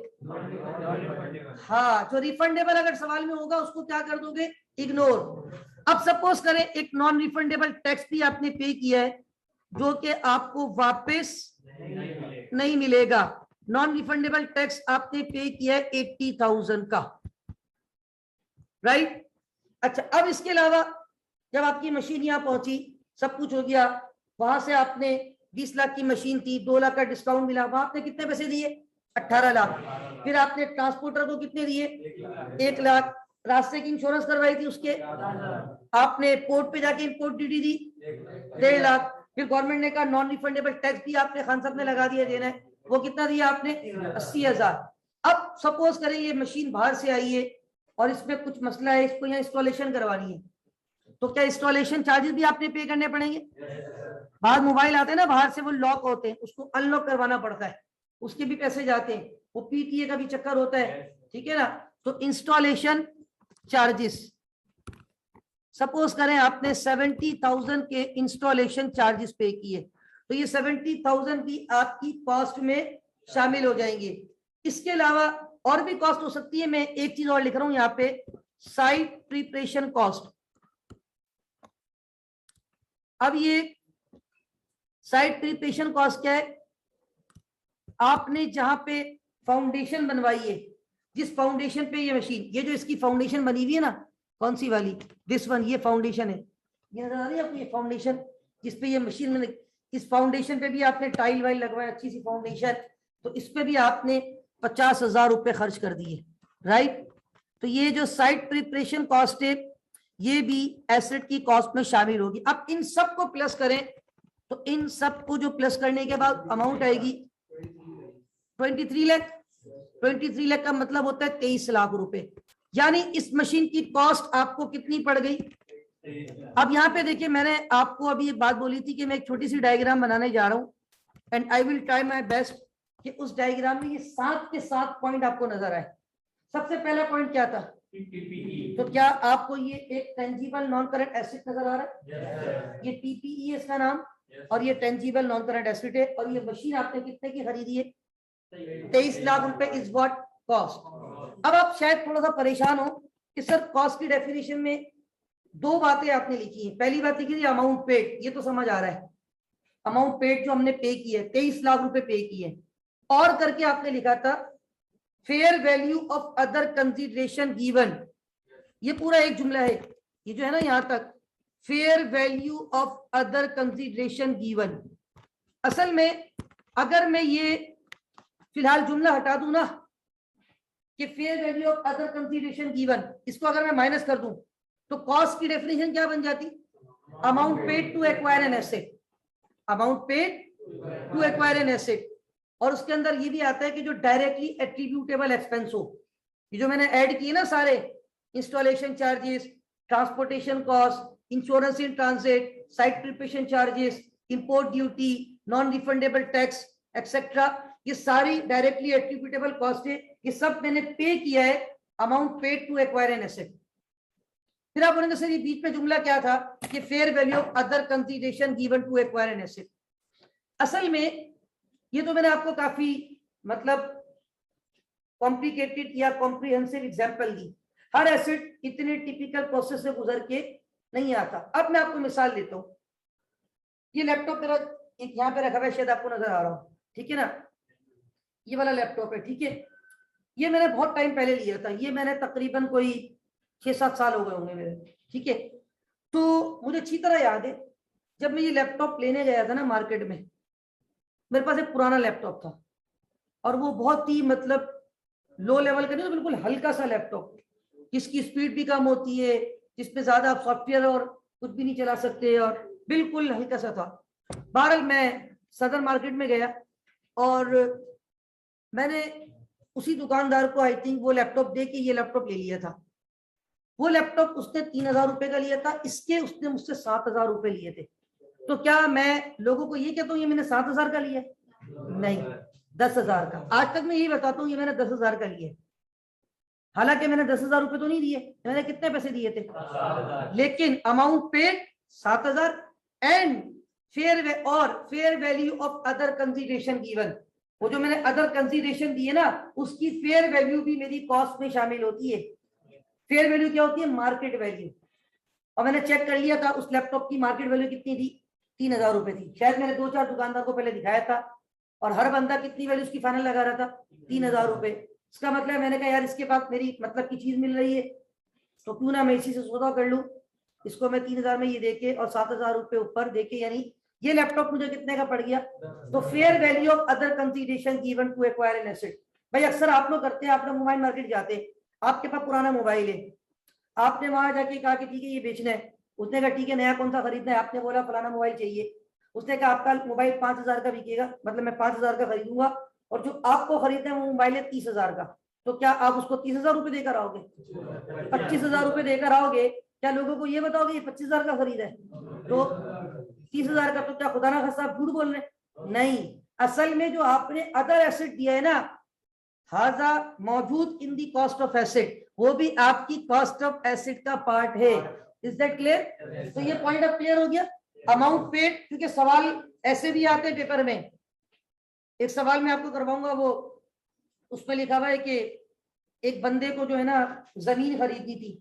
हाँ, जो रिफंडेबल अगर सवाल में होगा उसको क्या कर दोगे? इग्नोर। अब सपोज करें एक नॉन रिफंडेबल टैक्स भी आपने पे किया है जो कि आपको वापस नहीं मिलेगा। नॉन रिफंडेबल टैक्स आपने पे किया है 80,000 का, राइट। अच्छा, अब इसके अलावा जब आपकी मशीन यहाँ पहुंची, सब कुछ हो गया, वहां से आपने 20 लाख की मशीन थी, 2 लाख का डिस्काउंट मिला, वहां आपने कितने पैसे दिए? 18 लाख। फिर आपने ट्रांसपोर्टर को कितने दिए? 1 लाख। रास्ते की इंश्योरेंस करवाई थी उसके, आपने पोर्ट पे जाके इंपोर्ट ड्यूटी दी 1.5 लाख। फिर गवर्नमेंट ने कहा नॉन रिफंडेबल टैक्स भी आपने खान साहब ने लगा दिया देना है, वो कितना दिया आपने? 80,000। अब सपोज करें ये मशीन बाहर से आई है और इसमें कुछ मसला है, इसको यहाँ इंस्टॉलेशन करवानी है, तो क्या इंस्टॉलेशन चार्जेस भी आपने पे करने पड़ेंगे? बाहर मोबाइल आते हैं ना, बाहर से वो लॉक होते हैं, उसको अनलॉक करवाना पड़ता है, उसके भी पैसे जाते हैं, वो पीटीए का भी चक्कर होता है, ठीक है ना। तो इंस्टॉलेशन चार्जेस, सपोज करें आपने 70,000 के इंस्टॉलेशन चार्जेस पे किए, तो ये 70,000 भी आपकी कॉस्ट में शामिल हो जाएंगे। इसके अलावा और भी कॉस्ट हो सकती है, मैं एक चीज और लिख रहा हूं यहाँ पे, साइट प्रिपरेशन कॉस्ट। अब ये साइट प्रिपरेशन कॉस्ट क्या है? आपने जहां पे फाउंडेशन बनवाई है, जिस फाउंडेशन पे ये मशीन, ये जो इसकी फाउंडेशन बनी हुई है ना, कौन सी वाली? दिस वन, ये फाउंडेशन है, ये नजर आ रही है आपको, ये फाउंडेशन जिसपे ये मशीन में, इस फाउंडेशन पे भी आपने टाइल वाइल लगवाया, अच्छी सी फाउंडेशन, तो इस पे भी आपने 50,000 रुपए खर्च कर दिए, राइट। तो ये जो साइट प्रिपरेशन कॉस्ट है ये भी एसेट की कॉस्ट में शामिल होगी। अब इन सब को प्लस करें तो इन सब को जो प्लस करने के बाद अमाउंट आएगी 23 लाख। 23 लाख का मतलब होता है 23 लाख रुपए, यानी इस मशीन की कॉस्ट आपको कितनी पड़ गई? अब यहाँ पे देखिए, मैंने आपको अभी एक बात बोली थी कि मैं एक छोटी सी डायग्राम बनाने जा रहा हूँ, and I will try my best कि उस डायग्राम में ये 7 के 7 पॉइंट आपको नजर आए। सबसे पहला पॉइंट क्या था? TPE। तो क्या आपको ये एक टेंजिबल नॉन करंट एसेट नजर आ रहा है? ये टीपीई है इसका नाम, और ये टेंजिबल नॉन करंट एसेट है। और ये मशीन आपने कितने की खरीदी है? 23 लाख रुपए इज व्हाट कॉस्ट। अब आप शायद थोड़ा सा परेशान हो कि सर कॉस्ट की डेफिनेशन में दो बातें आपने लिखी है। पहली बात लिखी थी अमाउंट पेड, ये तो समझ आ रहा है, अमाउंट पेड जो हमने पे की है 23 लाख रुपए पे की है। और करके आपने लिखा था fair value of other consideration given, ये पूरा एक जुमला है, ये जो है ना यहां तक, fair value of other consideration given. असल में अगर मैं ये फिलहाल जुमला हटा दूं ना कि fair value of other consideration given, इसको अगर मैं माइनस कर दूं तो कॉस्ट की डेफिनेशन क्या बन जाती? Amount paid to acquire an asset, amount paid to acquire an asset. और उसके अंदर ये भी आता है कि जो डायरेक्टली एट्रीब्यूटेबल एक्सपेंस हो, ये जो मैंने ऐड किए ना सारे, installation charges, transportation cost, insurance in transit, site preparation charges, import duty, non refundable tax etcetera, ये सारी डायरेक्टली एट्रीब्यूटेबल कॉस्ट है। ये सब मैंने पे किया है amount paid to acquire an asset. फिर आप बोलेंगे सर ये बीच में जुमला क्या था कि fair value of other consideration given to acquire an asset. असल में ये तो मैंने आपको काफी मतलब कॉम्प्लिकेटेड या कॉम्प्रिहेंसिव एग्जांपल दी, हर एसेट इतने टिपिकल प्रोसेस से गुजर के नहीं आता। अब मैं आपको मिसाल देता हूँ, ये लैपटॉप मेरा एक यहाँ पे रखा हुआ है, शायद आपको नजर आ रहा हो, ठीक है ना, ये वाला लैपटॉप है, ठीक है। ये मैंने बहुत टाइम पहले लिया था, ये मैंने तकरीबन कोई 6-7 साल हो गए होंगे मेरे, ठीक है। तो मुझे अच्छी तरह याद है जब मैं ये लैपटॉप लेने गया था ना मार्केट में, मेरे पास एक पुराना लैपटॉप था और वो बहुत ही मतलब लो लेवल का नहीं, तो बिल्कुल हल्का सा लैपटॉप, जिसकी स्पीड भी कम होती है, जिसपे ज्यादा आप सॉफ्टवेयर और कुछ भी नहीं चला सकते, और बिल्कुल हल्का सा था। बहरहाल मैं सदर मार्केट में गया और मैंने उसी दुकानदार को आई थिंक वो लैपटॉप दे के ये लैपटॉप ले लिया था। वो लैपटॉप उसने 3,000 रुपए का लिया था, इसके उसने मुझसे 7,000 रुपए लिए थे। तो क्या मैं लोगों को ये कहता हूँ ये मैंने 7,000 का लिया? नहीं, 10,000 का। आज तक मैं यही बताता हूँ ये मैंने 10,000 का लिया, हालांकि मैंने 10,000 रुपए तो नहीं दिए, मैंने कितने पैसे दिए थे? लेकिन amount paid 7,000 and fair value of other consideration given, वो जो मैंने अदर कंसिडरेशन दिए ना उसकी फेयर वैल्यू भी मेरी कॉस्ट में शामिल होती है। फेयर वैल्यू क्या होती है? Market value. और मैंने चेक कर लिया था उस लैपटॉप की मार्केट वैल्यू कितनी थी? 3,000 रुपए थी। शायद मैंने 2-4 दुकानदार को पहले दिखाया था और हर बंदा कितनी वैल्यू उसकी फाइनल लगा रहा था? 3,000 रुपए। इसका मतलब मैंने कहा यार इसके पास मेरी मतलब की चीज मिल रही है तो क्यों ना मैं इसी से सौदा कर लूं। इसको मैं 3,000 में ये देके और 7,000 रुपए ऊपर देके, यानी ये लैपटॉप मुझे कितने का पड़ गया? तो fair value of other consideration given to acquire an asset. भाई अक्सर आप लोग करते हैं, आप लोग मोबाइल मार्केट जाते हैं, आपके पास पुराना मोबाइल है, आपने वहां जाके कहा कि ठीक है ये बेचना है, उसने कहा ठीक है नया कौन सा खरीदना है, आपने बोला फलाना मोबाइल चाहिए, उसने कहा आपका मोबाइल 5,000 का बिकेगा, मतलब मैं 5,000 का खरीदूंगा और जो आपको खरीदना है वो मोबाइल है 30,000 का। तो क्या आप उसको 30,000 रुपए देकर आओगे? 25,000 रुपए देकर आओगे? क्या लोगों को ये बताओगे ये 25,000 का खरीदा है? तो 30,000 का तो क्या खुदा ना खास्ता आप झूठ बोल रहे? नहीं, असल में जो आपने अदर एसेट दिया है ना, हाजा मौजूद इन दी कॉस्ट ऑफ एसेट, वो भी आपकी कॉस्ट ऑफ एसेट का पार्ट है। Is that clear? तो ये पॉइंट अब क्लियर हो गया। अमाउंट पेड, क्योंकि सवाल ऐसे भी आते हैं पेपर में। एक सवाल मैं आपको करवाऊंगा, वो उसमें लिखा हुआ है कि एक बंदे को जो है ना जमीन खरीदनी थी।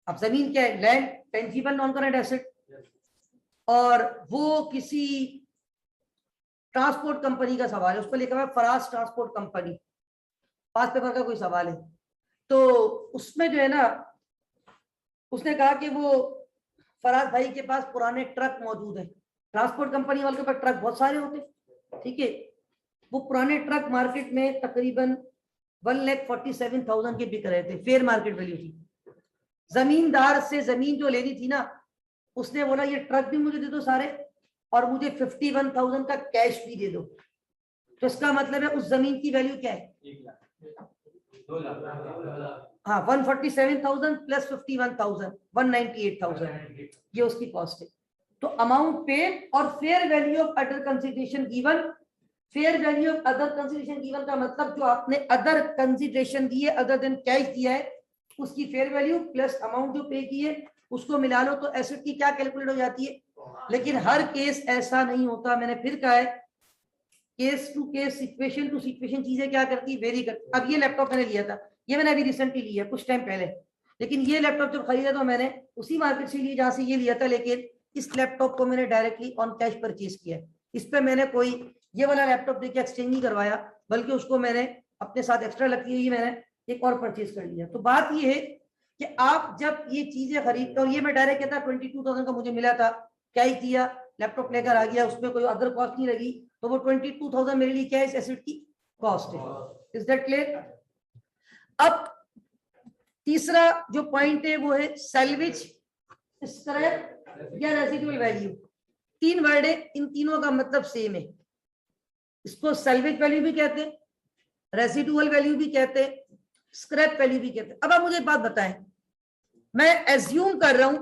अब जमीन क्या है? Land, tangible non current asset. और वो किसी ट्रांसपोर्ट कंपनी का सवाल है, उस पर लिखा हुआ है फराज ट्रांसपोर्ट कंपनी, पास पेपर का कोई सवाल है। तो उसमें जो है ना उसने कहा कि वो फराज भाई के पास पुराने ट्रक मौजूद है। ट्रांसपोर्ट कंपनी वालों के पास ट्रक बहुत सारे होते, ठीक है। वो पुराने ट्रक मार्केट में तकरीबन 1,47,000 के बिक रहे थे, फेयर मार्केट वैल्यू थी। जमींदार से जमीन जो लेनी थी ना, उसने बोला ये ट्रक भी मुझे दे दो सारे और मुझे 51,000 का कैश भी दे दो। तो इसका मतलब है उस जमीन की वैल्यू क्या है? 2,00,000। हाँ, 147,000 प्लस 51,000, 198,000 ये उसकी कॉस्ट है। तो अमाउंट पेड और fair value of other consideration given. Fair value of other consideration given का मतलब जो आपने अदर कंसिडरेशन दिए अदर देन कैश दिया है, उसकी फेयर वैल्यू प्लस अमाउंट जो पे की है उसको मिला लो तो एसेट की क्या कैलकुलेट हो जाती है। लेकिन हर केस ऐसा नहीं होता, मैंने फिर कहा है case to case situation to situation चीजें क्या करती वेरी करती। अब ये लैपटॉप मैंने लिया था, ये मैंने अभी रिसेंटली लिया कुछ टाइम पहले, लेकिन ये लैपटॉप जब खरीदा तो मैंने उसी मार्केट से लिया जहां से ये लिया था, लेकिन इस लैपटॉप को मैंने डायरेक्टली ऑन कैश परचेज किया। इस पे मैंने कोई ये वाला लैपटॉप देके एक्सचेंज नहीं करवाया, बल्कि उसको मैंने अपने साथ एक्स्ट्रा लगती हुई मैंने एक और परचेज कर लिया। तो बात ये है कि आप जब ये चीजें खरीदते हो, ये मैं डायरेक्ट कहता 22,000 का मुझे मिला था, क्या ही किया लैपटॉप लेकर आ गया, उसमें कोई अदर कॉस्ट नहीं लगी, तो वो 22,000 मेरे लिए क्या है इस एसेट की कॉस्ट है। Is that clear. अब तीसरा जो पॉइंट है वो है सैल्वेज, स्क्रैप या रेसिडुअल वैल्यू। तीन वर्ड है, इन तीनों का मतलब सेम है। इसको सैल्वेज वैल्यू भी कहते हैं, रेसिडुअल वैल्यू भी कहते हैं, स्क्रैप वैल्यू भी कहते हैं। अब आप मुझे एक बात बताएं, मैं एज्यूम कर रहा हूं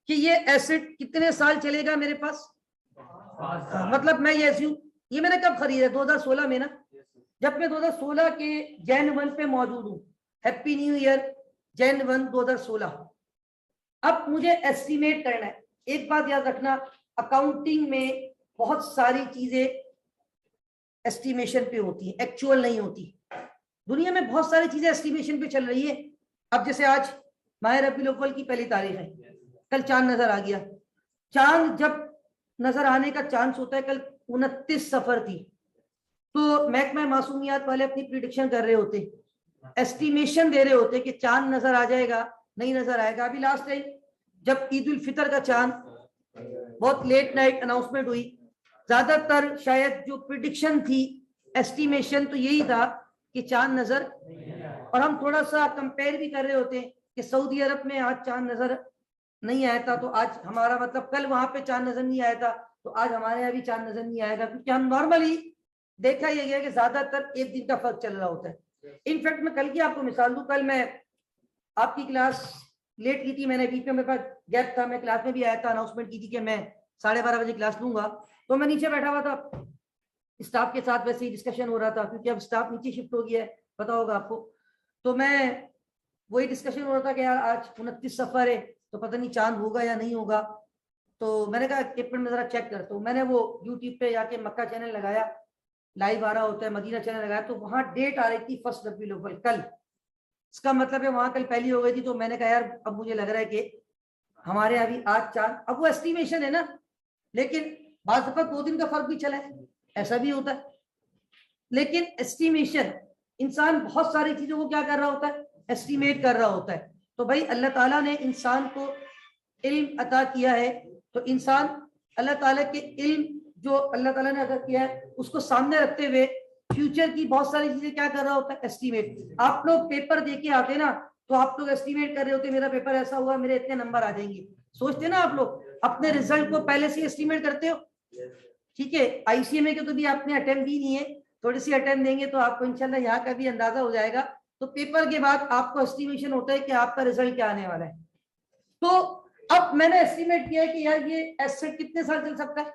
कि ये एसेट कितने साल चलेगा मेरे पास, मतलब मैं ये एज्यूम, ये मैंने कब खरीदा 2016 में ना, जब मैं 2016 के जैन 1 पे मौजूद हूं। Happy new year Jain 1 2016। अब मुझे एस्टिमेट करना है। एक बात याद रखना, अकाउंटिंग में बहुत सारी चीजें एस्टिमेशन पे होती है, एक्चुअल नहीं होती। दुनिया में बहुत सारी चीजें एस्टिमेशन पे चल रही है। अब जैसे आज माह रबीउल अव्वल की पहली तारीख है, कल चांद नजर आ गया। चांद जब नजर आने का चांस होता है, कल 29 सफर थी, तो महकमा मासूमियात वाले अपनी प्रिडिक्शन कर रहे होते, एस्टिमेशन दे रहे होते कि चांद नजर आ जाएगा नहीं नजर आएगा। अभी लास्ट टाइम जब ईद उल फितर का चांद, बहुत लेट नाइट अनाउंसमेंट हुई, ज्यादातर शायद जो प्रिडिक्शन थी, एस्टिमेशन तो यही था कि चांद नजर, और हम थोड़ा सा कंपेयर भी कर रहे होते हैं कि सऊदी अरब में आज चांद नजर नहीं आया था, तो आज हमारा मतलब कल वहां पे चांद नजर नहीं आया था, तो आज हमारे यहाँ भी चांद नजर नहीं आएगा, क्योंकि हम नॉर्मली देखा यह गया कि ज्यादातर एक दिन का फर्क चल रहा होता है। इनफैक्ट मैं कल की आपको मिसाल दूं, कल मैं आपकी क्लास लेट की थी, मैंने बीच में मेरे पास गैप था, मैं क्लास में भी आया था, अनाउंसमेंट की थी कि मैं 12:30 बजे क्लास लूंगा, तो मैं नीचे बैठा हुआ था, स्टाफ के साथ वैसे ही डिस्कशन हो रहा था, क्योंकि अब स्टाफ नीचे शिफ्ट हो गया है, पता होगा आपको। तो मैं वही डिस्कशन हो रहा था कि यार आज 29 सफर है, तो पता नहीं चांद होगा या नहीं होगा। तो मैंने कहा एक मिनट में जरा चेक करता हूँ। मैंने वो यूट्यूब पे जाके मक्का चैनल लगाया, लाइव आ रहा होता है, मदीना चैनल लगाया, तो वहां डेट आ रही थी 1 रबीउल अव्वल कल। इसका मतलब है वहां कल पहली हो गई थी। तो मैंने कहा यार अब मुझे लग रहा है कि हमारे यहाँ भी आज चांद, अब वो एस्टिमेशन है ना, लेकिन बात 2 दिन का फर्क भी चला है, ऐसा भी होता है। लेकिन एस्टिमेशन, इंसान बहुत सारी चीजों को क्या कर रहा होता है, एस्टिमेट कर रहा होता है। तो भाई अल्लाह ताला ने इंसान को इल्म अता किया है, तो इंसान अल्लाह ताला के इल्म जो अल्लाह ताला ने अता किया है उसको सामने रखते हुए फ्यूचर की बहुत सारी चीजें क्या कर रहा होता है, एस्टिमेट। आप लोग पेपर देके आते ना, तो आप लोग एस्टिमेट कर रहे होते मेरा पेपर ऐसा हुआ, मेरे इतने नंबर आ जाएंगे, सोचते ना आप लोग अपने रिजल्ट को पहले से एस्टिमेट करते हो। ठीक है, आईसीएमए के तो भी आपने अटेम्प्ट दी नहीं है, थोड़ी सी अटेम्प्ट देंगे तो आपको इंशाल्लाह यहाँ का भी अंदाजा हो जाएगा। तो पेपर के बाद आपको एस्टिमेशन होता है कि आपका रिजल्ट क्या आने वाला है। तो अब मैंने एस्टिमेट किया है कि यार ये एसेट कितने साल चल सकता है,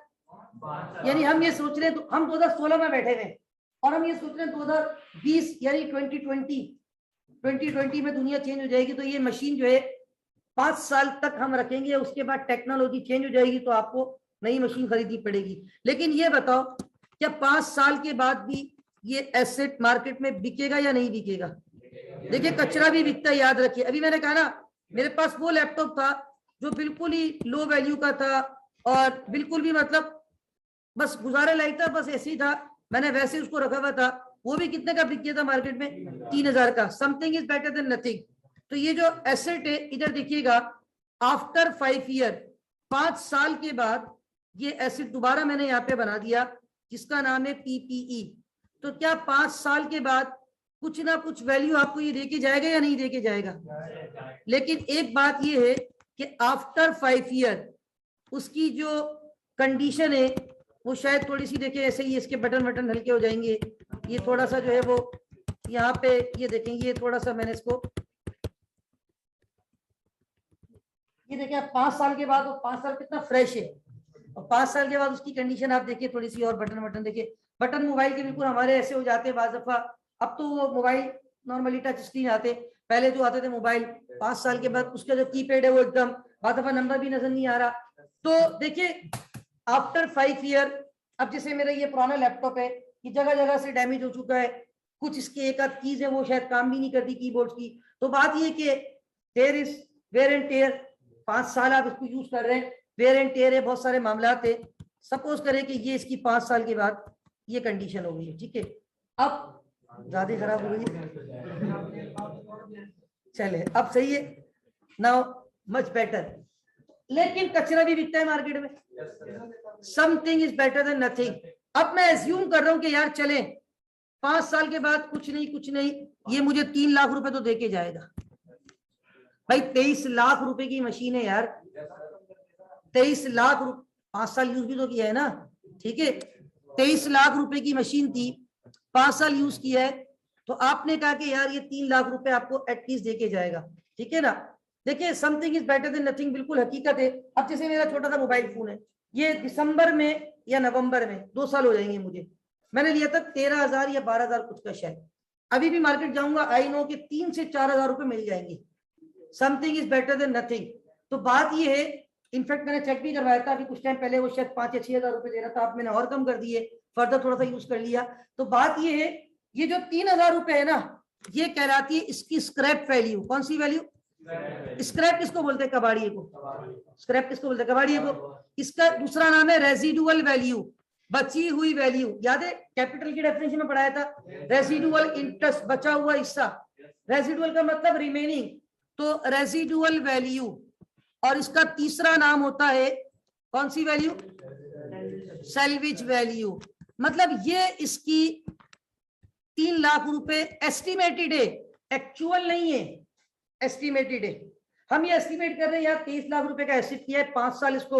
यानी हम ये सोच रहे हैं, तो हम 2016 में बैठे हुए और हम ये सोच रहे हैं 2020 यानी 2020 में दुनिया चेंज हो जाएगी, तो ये मशीन जो है 5 साल तक हम रखेंगे, उसके बाद टेक्नोलॉजी चेंज हो जाएगी, तो आपको नई मशीन खरीदनी पड़ेगी। लेकिन ये बताओ क्या 5 साल के बाद भी ये एसेट मार्केट में बिकेगा या नहीं बिकेगा। देखिए कचरा भी बिकता है, याद रखिए। अभी मैंने कहा ना, मेरे पास वो लैपटॉप था जो बिल्कुल ही लो वैल्यू का था और बिल्कुल भी मतलब बस गुजारे लायक था, बस ऐसे ही था, मैंने वैसे उसको रखा हुआ था, वो भी कितने का बिक गया था मार्केट में, 3000 का। Something is better than nothing. तो ये जो एसेट है, इधर देखिएगा, आफ्टर 5 ईयर, 5 साल के बाद ये एसेट दोबारा मैंने यहाँ पे बना दिया, जिसका नाम है पीपीई। तो क्या 5 साल के बाद कुछ ना कुछ वैल्यू आपको ये देके जाएगा या नहीं देके जाएगा। लेकिन एक बात ये है कि आफ्टर 5 ईयर उसकी जो कंडीशन है वो शायद थोड़ी सी, देखिए ऐसे ही इसके बटन हल्के हो जाएंगे, ये थोड़ा सा जो है वो यहाँ पे ये देखेंगे, ये थोड़ा सा मैंने इसको, ये देखिए 5 साल के बाद, वो 5 साल कितना फ्रेश है, और 5 साल के बाद उसकी कंडीशन आप देखिए थोड़ी सी, और बटन देखिए, बटन मोबाइल के बिल्कुल हमारे ऐसे हो जाते हैं बाज़ दफा। अब तो वो मोबाइल नॉर्मली टच स्क्रीन आते, पहले जो आते थे मोबाइल 5 साल के बाद उसका जो कीपैड है वो एकदम बात दफा नंबर भी नजर नहीं आ रहा। तो देखिए आफ्टर 5 ईयर, अब जैसे मेरा ये पुराना लैपटॉप है, ये जगह जगह से डैमेज हो चुका है, कुछ इसकी एक आध कीज है वो शायद काम भी नहीं करती कीबोर्ड की। तो बात ये कि there is wear and tear, 5 साल आप इसको यूज कर रहे हैं, वेयर एंड टेयर है, बहुत सारे मामला थे। सपोज करें कि ये इसकी 5 साल के बाद ये कंडीशन हो गई है, ठीक है, अब ज्यादा खराब हो गई है, चले अब सही है, नाउ मच बेटर। लेकिन कचरा भी बिकता है मार्केट में, something is better than nothing. अब मैं एज्यूम कर रहा हूं कि यार चले 5 साल के बाद कुछ नहीं, ये मुझे 3 लाख रुपए तो देके जाएगा। भाई 23 लाख रुपए की मशीन है यार, 23 लाख 5 साल यूज भी तो किया है ना, ठीक है, 23 लाख रुपए की मशीन थी, 5 साल यूज किया है, तो आपने कहा कि यार ये 3 लाख रुपए आपको एटलीस्ट देके जाएगा, ठीक है ना। देखिए something is better than nothing, बिल्कुल हकीकत है। अब जैसे मेरा छोटा सा मोबाइल फोन है, ये दिसंबर में या नवंबर में 2 साल हो जाएंगे मुझे, मैंने लिया था 13,000 या 12,000 कुछ का शायद। अभी भी मार्केट जाऊंगा, आई नो कि 3 से 4,000 रुपए मिल जाएंगे। Something is better than nothing. तो बात ये है, इनफैक्ट मैंने चेक भी करवाया था अभी कुछ टाइम पहले, वो शायद 5 या 6,000 रुपए दे रहा था, अब मैंने और कम कर दिए, फर्दर थोड़ा सा यूज कर लिया। तो बात ये है, ये जो 3,000 रुपए है ना, ये कहलाती है इसकी स्क्रैप वैल्यू। कौन सी वैल्यू? स्क्रैप किसको बोलते हैं? कबाड़िए को। स्क्रैप किसको बोलते हैं? कबाड़िए को। इसका दूसरा नाम है रेसिडुअल वैल्यू, बची हुई वैल्यू। याद है कैपिटल की डेफिनेशन में पढ़ाया था, रेसिडुअल इंटरेस्ट, बचा हुआ हिस्सा। रेसिडुअल का मतलब रिमेनिंग, तो रेसिडुअल वैल्यू। और इसका तीसरा नाम होता है कौन सी वैल्यू? Salvage value. मतलब ये इसकी 3 लाख रुपए एस्टिमेटेड है, एक्चुअल नहीं है, एस्टिमेटेड है। हम ये एस्टिमेट कर रहे हैं यार 23 लाख रुपए का एसेट किया है, 5 साल इसको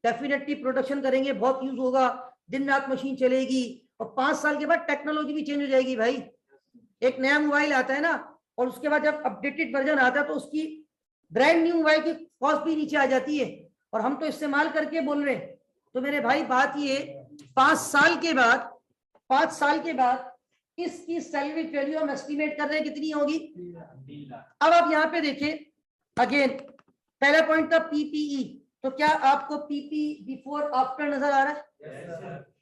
डेफिनेटली प्रोडक्शन करेंगे, बहुत यूज होगा, दिन रात मशीन चलेगी, और 5 साल के बाद टेक्नोलॉजी भी चेंज हो जाएगी। भाई एक नया मोबाइल आता है ना, और उसके बाद जब अपडेटेड वर्जन आता है तो उसकी ब्रांड न्यू मोबाइल की कॉस्ट भी नीचे आ जाती है, और हम तो इस्तेमाल करके बोल रहे हैं। तो मेरे भाई बात ये 5 साल के बाद इसकी सैलवेज वैल्यू हम एस्टिमेट कर रहे हैं कितनी होगी। अब आप यहाँ पे देखिए, अगेन पहला पॉइंट था पीपीई, तो क्या आपको पीपी बिफोर आफ्टर नजर आ रहा है?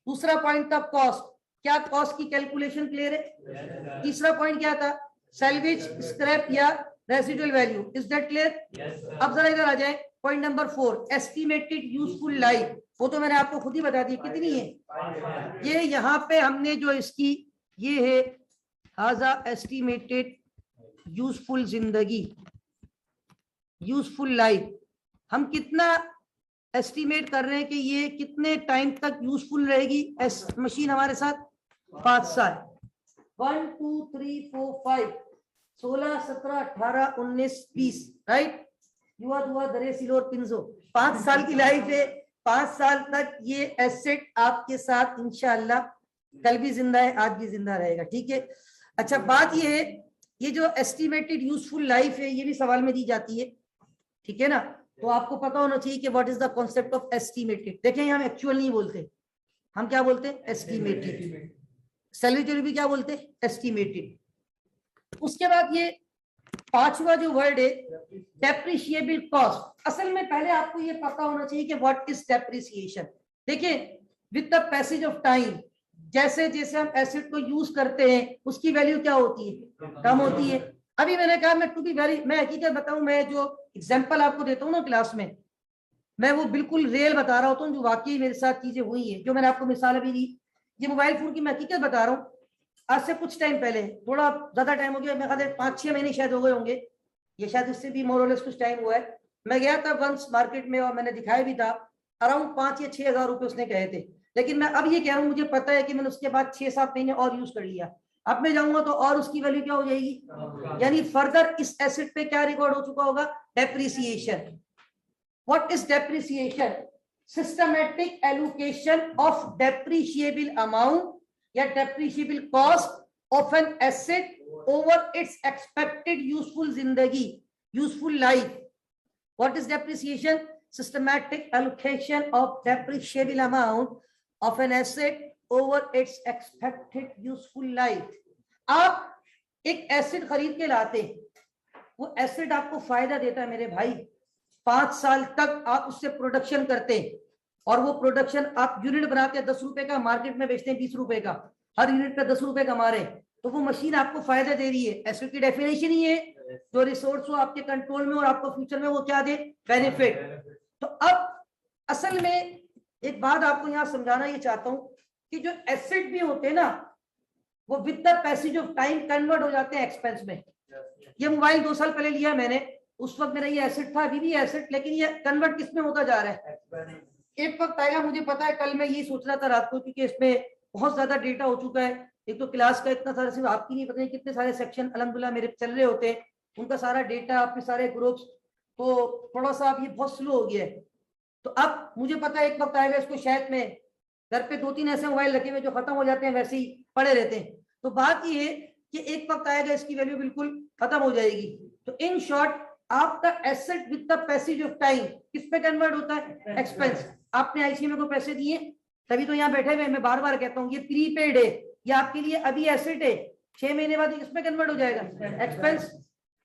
दूसरा पॉइंट था कॉस्ट, क्या कॉस्ट की कैलकुलेशन क्लियर है? तीसरा पॉइंट क्या था? सैल्वेज, स्क्रैप या residual value. Is that clear? अब जरा इधर आ जाए, point number 4, estimated useful life. वो तो मैंने आपको खुद ही बता दी कितनी है। ये यहाँ पे हमने जो इसकी ये है हाजा एस्टिमेटेड यूजफुल जिंदगी, यूजफुल लाइफ। हम कितना एस्टिमेट कर रहे हैं कि ये कितने टाइम तक यूजफुल रहेगी मशीन हमारे साथ? 5 साल। 1 2 3 4 5 16 17 18 19 20, राइट? युवा दुआ दरे सिलोर पिंजो, 5 साल की लाइफ है। 5 साल तक ये एसेट आपके साथ इंशाअल्लाह कल भी जिंदा है, आज भी जिंदा रहेगा, ठीक है। अच्छा बात ये है, ये जो एस्टिमेटेड यूजफुल लाइफ है ये भी सवाल में दी जाती है, ठीक है ना। तो आपको पता होना चाहिए कि what is the concept of estimated. देखें हम एक्चुअल नहीं बोलते, हम क्या बोलते हैं? एस्टिमेटेड। सैलरी भी क्या बोलते हैं? एस्टिमेटेड। उसके बाद ये 5वां जो वर्ड है डेप्रिशिएबल कॉस्ट। असल में पहले आपको ये पता होना चाहिए कि व्हाट इज डेप्रिसिएशन। देखिए with the passage of time, जैसे जैसे हम एसेट को यूज करते हैं उसकी वैल्यू क्या होती है? कम होती है। अभी मैंने कहा मैं हकीकत बताऊं, मैं जो एग्जांपल आपको देता हूँ ना क्लास में, मैं वो बिल्कुल रियल बता रहा होता हूँ, जो वाकई मेरे साथ चीजें हुई है, जो मैंने आपको मिसाल अभी दी। ये मोबाइल फोन की मैं हकीकत बता रहा हूँ। आज से कुछ टाइम पहले, थोड़ा ज्यादा टाइम हो गया, मैं कहते 5-6 महीने शायद हो गए होंगे, ये शायद इससे भी मोरलेस कुछ टाइम हुआ है। मैं गया था वंस मार्केट में और मैंने दिखाया भी था, अराउंड 5 या 6 हजार रुपए उसने कहे थे। लेकिन मैं अब ये कह रहा हूँ, मुझे पता है कि मैंने उसके बाद 6-7 महीने और यूज कर लिया। अब मैं जाऊंगा तो और उसकी वैल्यू क्या हो जाएगी, यानी फर्दर इस एसेट पे क्या रिकॉर्ड हो चुका होगा? Depreciation. What is depreciation? Systematic allocation of depreciable amount या depreciable cost of an asset over its expected useful जिंदगी, useful life. What is depreciation? Systematic allocation of depreciable amount of an asset over its expected useful life. आप एक asset खरीद के लाते, वो asset आपको फायदा देता है मेरे भाई। 5 साल तक आप उससे प्रोडक्शन करते हैं और वो प्रोडक्शन आप यूनिट बनाते हैं 10 रुपए का, मार्केट में बेचते हैं 20 रुपए का, हर यूनिट पे 10 रुपए कमा रहे हैं, तो वो मशीन आपको फायदा दे रही है। एसेट की डेफिनेशन ही है जो रिसोर्स हो आपके कंट्रोल में और आपको फ्यूचर में वो क्या दे, बेनिफिट। तो अब असल में एक बात आपको यहाँ समझाना ये चाहता हूं कि जो एसेट भी होते हैं ना वो with the passage of time convert हो जाते हैं एक्सपेंस में। ये मोबाइल 2 साल पहले लिया मैंने, उस वक्त मेरा ये एसेट था, अभी भी एसेट, लेकिन ये कन्वर्ट किस में होता जा रहा है। एक वक्त आएगा, मुझे पता है, कल मैं यही सोच रहा था रात को, क्योंकि इसमें बहुत ज्यादा डेटा हो चुका है। एक तो क्लास का इतना सारा, सिर्फ आपकी नहीं, पता नहीं कितने सारे सेक्शन अल्हम्दुलिल्लाह मेरे चल रहे होते हैं, उनका सारा डेटा, आपके सारे ग्रुप्स, तो थोड़ा सा अब ये बहुत स्लो हो गया है। तो अब मुझे पता है एक वक्त आएगा इसको शायद मैं घर पे 2-3 ऐसे मोबाइल रखे हुए जो खत्म हो जाते हैं वैसे ही पड़े रहते हैं। तो बात ये है कि एक वक्त आएगा इसकी वैल्यू बिल्कुल खत्म हो जाएगी। तो इन शॉर्ट आपका asset with the passage of time किस पे कन्वर्ट होता है, एक्सपेंस। आपने आईसीएमए को पैसे दिए, तभी तो यहाँ बैठे हुए, मैं बार बार कहता हूँ ये प्रीपेड है, ये आपके लिए अभी एसेट है, 6 महीने बाद किस पे कन्वर्ट हो जाएगा, एक्सपेंस।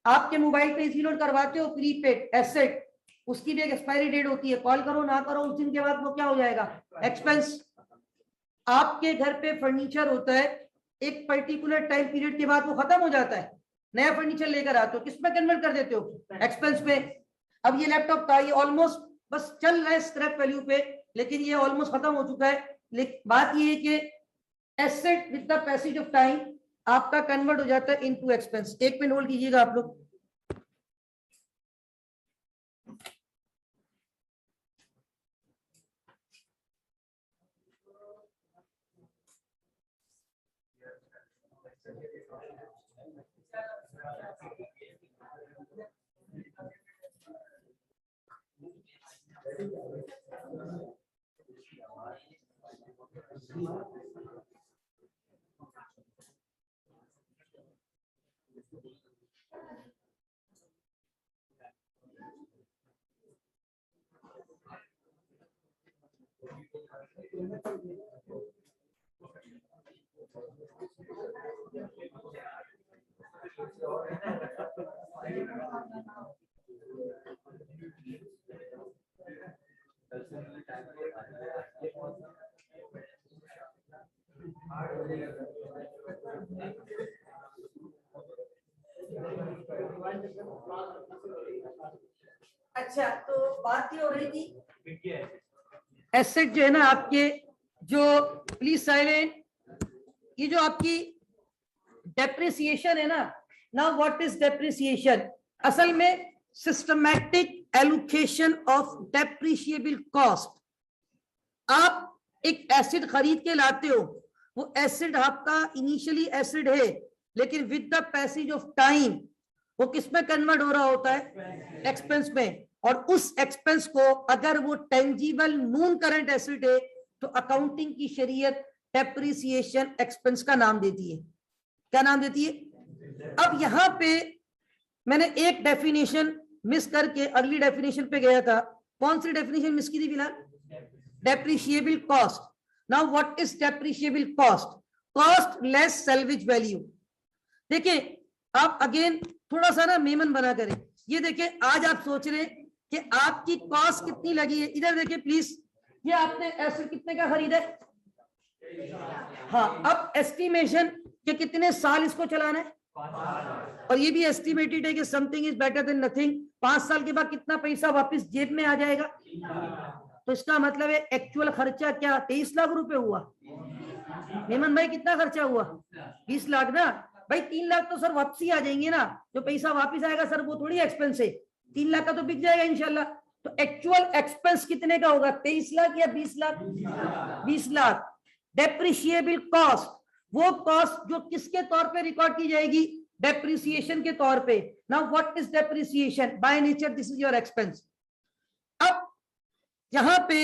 आपके मोबाइल पे इजी लोड करवाते हो, प्रीपेड एसेट, उसकी भी एक एक्सपायरी डेट होती है, कॉल करो ना करो उस दिन के बाद वो क्या हो जाएगा, एक्सपेंस। आपके घर पे फर्नीचर होता है, एक पर्टिकुलर टाइम पीरियड के बाद वो खत्म हो जाता है, नया फर्नीचर लेकर आते हो, किस पे कन्वर्ट कर देते हो, एक्सपेंस पे। अब ये लैपटॉप था, ये ऑलमोस्ट बस चल रहा है स्क्रैप वैल्यू पे, लेकिन ये ऑलमोस्ट खत्म हो चुका है। लेकिन बात ये है कि asset with the passage of time आपका कन्वर्ट हो जाता है इनटू एक्सपेंस। 1 मिनट होल्ड कीजिएगा आप लोग। अच्छा, तो बात ये हो रही थी एसेट जो है ना आपके, जो, प्लीज साइलेंट, ये जो आपकी डेप्रिसिएशन है ना, नाउ व्हाट इज डेप्रिसिएशन, असल में systematic allocation of depreciable cost. आप एक एसिड खरीद के लाते हो, वो एसिड आपका इनिशियली एसिड है, लेकिन with the passage of time वो किस में कन्वर्ट हो रहा होता है, एक्सपेंस में। और उस एक्सपेंस को अगर वो टेंजिबल नॉन करंट एसिड है तो अकाउंटिंग की शरीयत डेप्रिसिएशन एक्सपेंस का नाम देती है। क्या नाम देती है? अब यहां पे मैंने एक डेफिनेशन मिस करके अगली डेफिनेशन पे गया था। कौन सी डेफिनेशन मिस की थी फिलहाल? Depreciable cost. Now what is depreciable cost? Cost less salvage value. देखिए आप अगेन थोड़ा सा ना मेमन बना करें। ये देखिए आज आप सोच रहे कि आपकी कॉस्ट कितनी लगी है, इधर देखिए प्लीज, ये आपने एसिड कितने का खरीदा है? हाँ, अब एस्टिमेशन के कितने साल इसको चलाना है, और ये भी एस्टिमेटेड है कि something is better than nothing. 5 साल के बाद कितना पैसा वापस जेब में आ जाएगा? तो इसका मतलब है एक्चुअल खर्चा क्या 23 लाख रुपए हुआ। मेमन भाई कितना खर्चा हुआ? 20 लाख ना भाई। 3 लाख तो सर वापसी आ जाएंगे ना, जो पैसा वापस आएगा सर वो थोड़ी एक्सपेंस है। 3 लाख का तो बिक जाएगा इंशाल्लाह। तो एक्चुअल एक्सपेंस कितने का होगा, 23 लाख या 20 लाख? 20 लाख। डेप्रिशिएबल कॉस्ट वो कॉस्ट जो किसके तौर पे रिकॉर्ड की जाएगी, डेप्रिसिएशन के तौर पे। Now what is depreciation? By nature this is your expense. अब यहां पे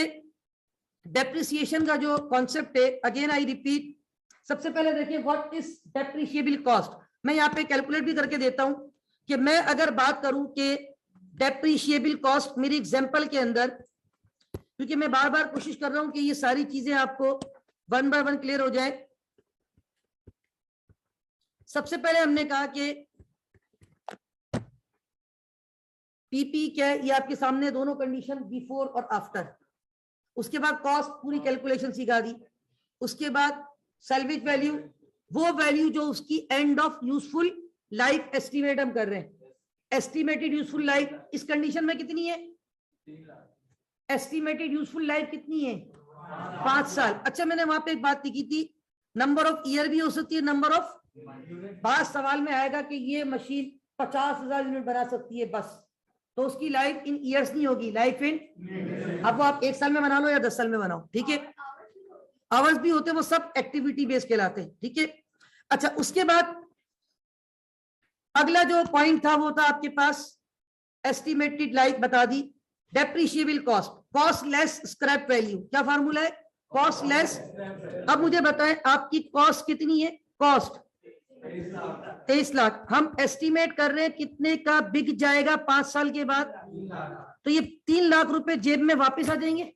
डेप्रिसिएशन का जो कॉन्सेप्ट है, अगेन आई रिपीट, सबसे पहले देखिए व्हाट इज डेप्रिशिएबल कॉस्ट। मैं यहाँ पे कैलकुलेट भी करके देता हूं कि मैं अगर बात करूं कि डेप्रिशिएबल कॉस्ट मेरी एग्जांपल के अंदर, क्योंकि मैं बार बार कोशिश कर रहा हूं कि ये सारी चीजें आपको 1 बाय 1 क्लियर हो जाए। सबसे पहले हमने कहा कि पीपी क्या है, ये आपके सामने दोनों कंडीशन बिफोर और आफ्टर। उसके बाद कॉस्ट पूरी कैलकुलेशन सिखा दी। उसके बाद सैल्वेज वैल्यू, वो वैल्यू जो उसकी end of useful life estimate हम कर रहे हैं। एस्टिमेटेड यूजफुल लाइफ इस कंडीशन में कितनी है? एस्टिमेटेड यूजफुल लाइफ कितनी है? 5 साल। अच्छा, मैंने वहां पे एक बात लिखी थी, नंबर ऑफ ईयर भी हो सकती है, नंबर ऑफ। बाद सवाल में आएगा कि ये मशीन 50,000 यूनिट बना सकती है बस, तो उसकी लाइफ इन ईयर्स नहीं होगी, लाइफ इन, अब वो आप 1 साल में बना लो या 10 साल में बनाओ, ठीक है। आवर्स भी होते हैं, वो सब एक्टिविटी बेस्ड कहलाते हैं, ठीक है। अच्छा, उसके बाद अगला जो पॉइंट था वो था आपके पास एस्टिमेटेड लाइफ बता दी। Depreciable cost, cost less scrap value, क्या फार्मूला है? Cost less. अब मुझे बताएं आपकी कॉस्ट कितनी है? कॉस्ट 23 लाख। हम एस्टिमेट कर रहे हैं कितने का बिक जाएगा 5 साल के बाद? तो ये 3 लाख रुपए जेब में वापस आ जाएंगे।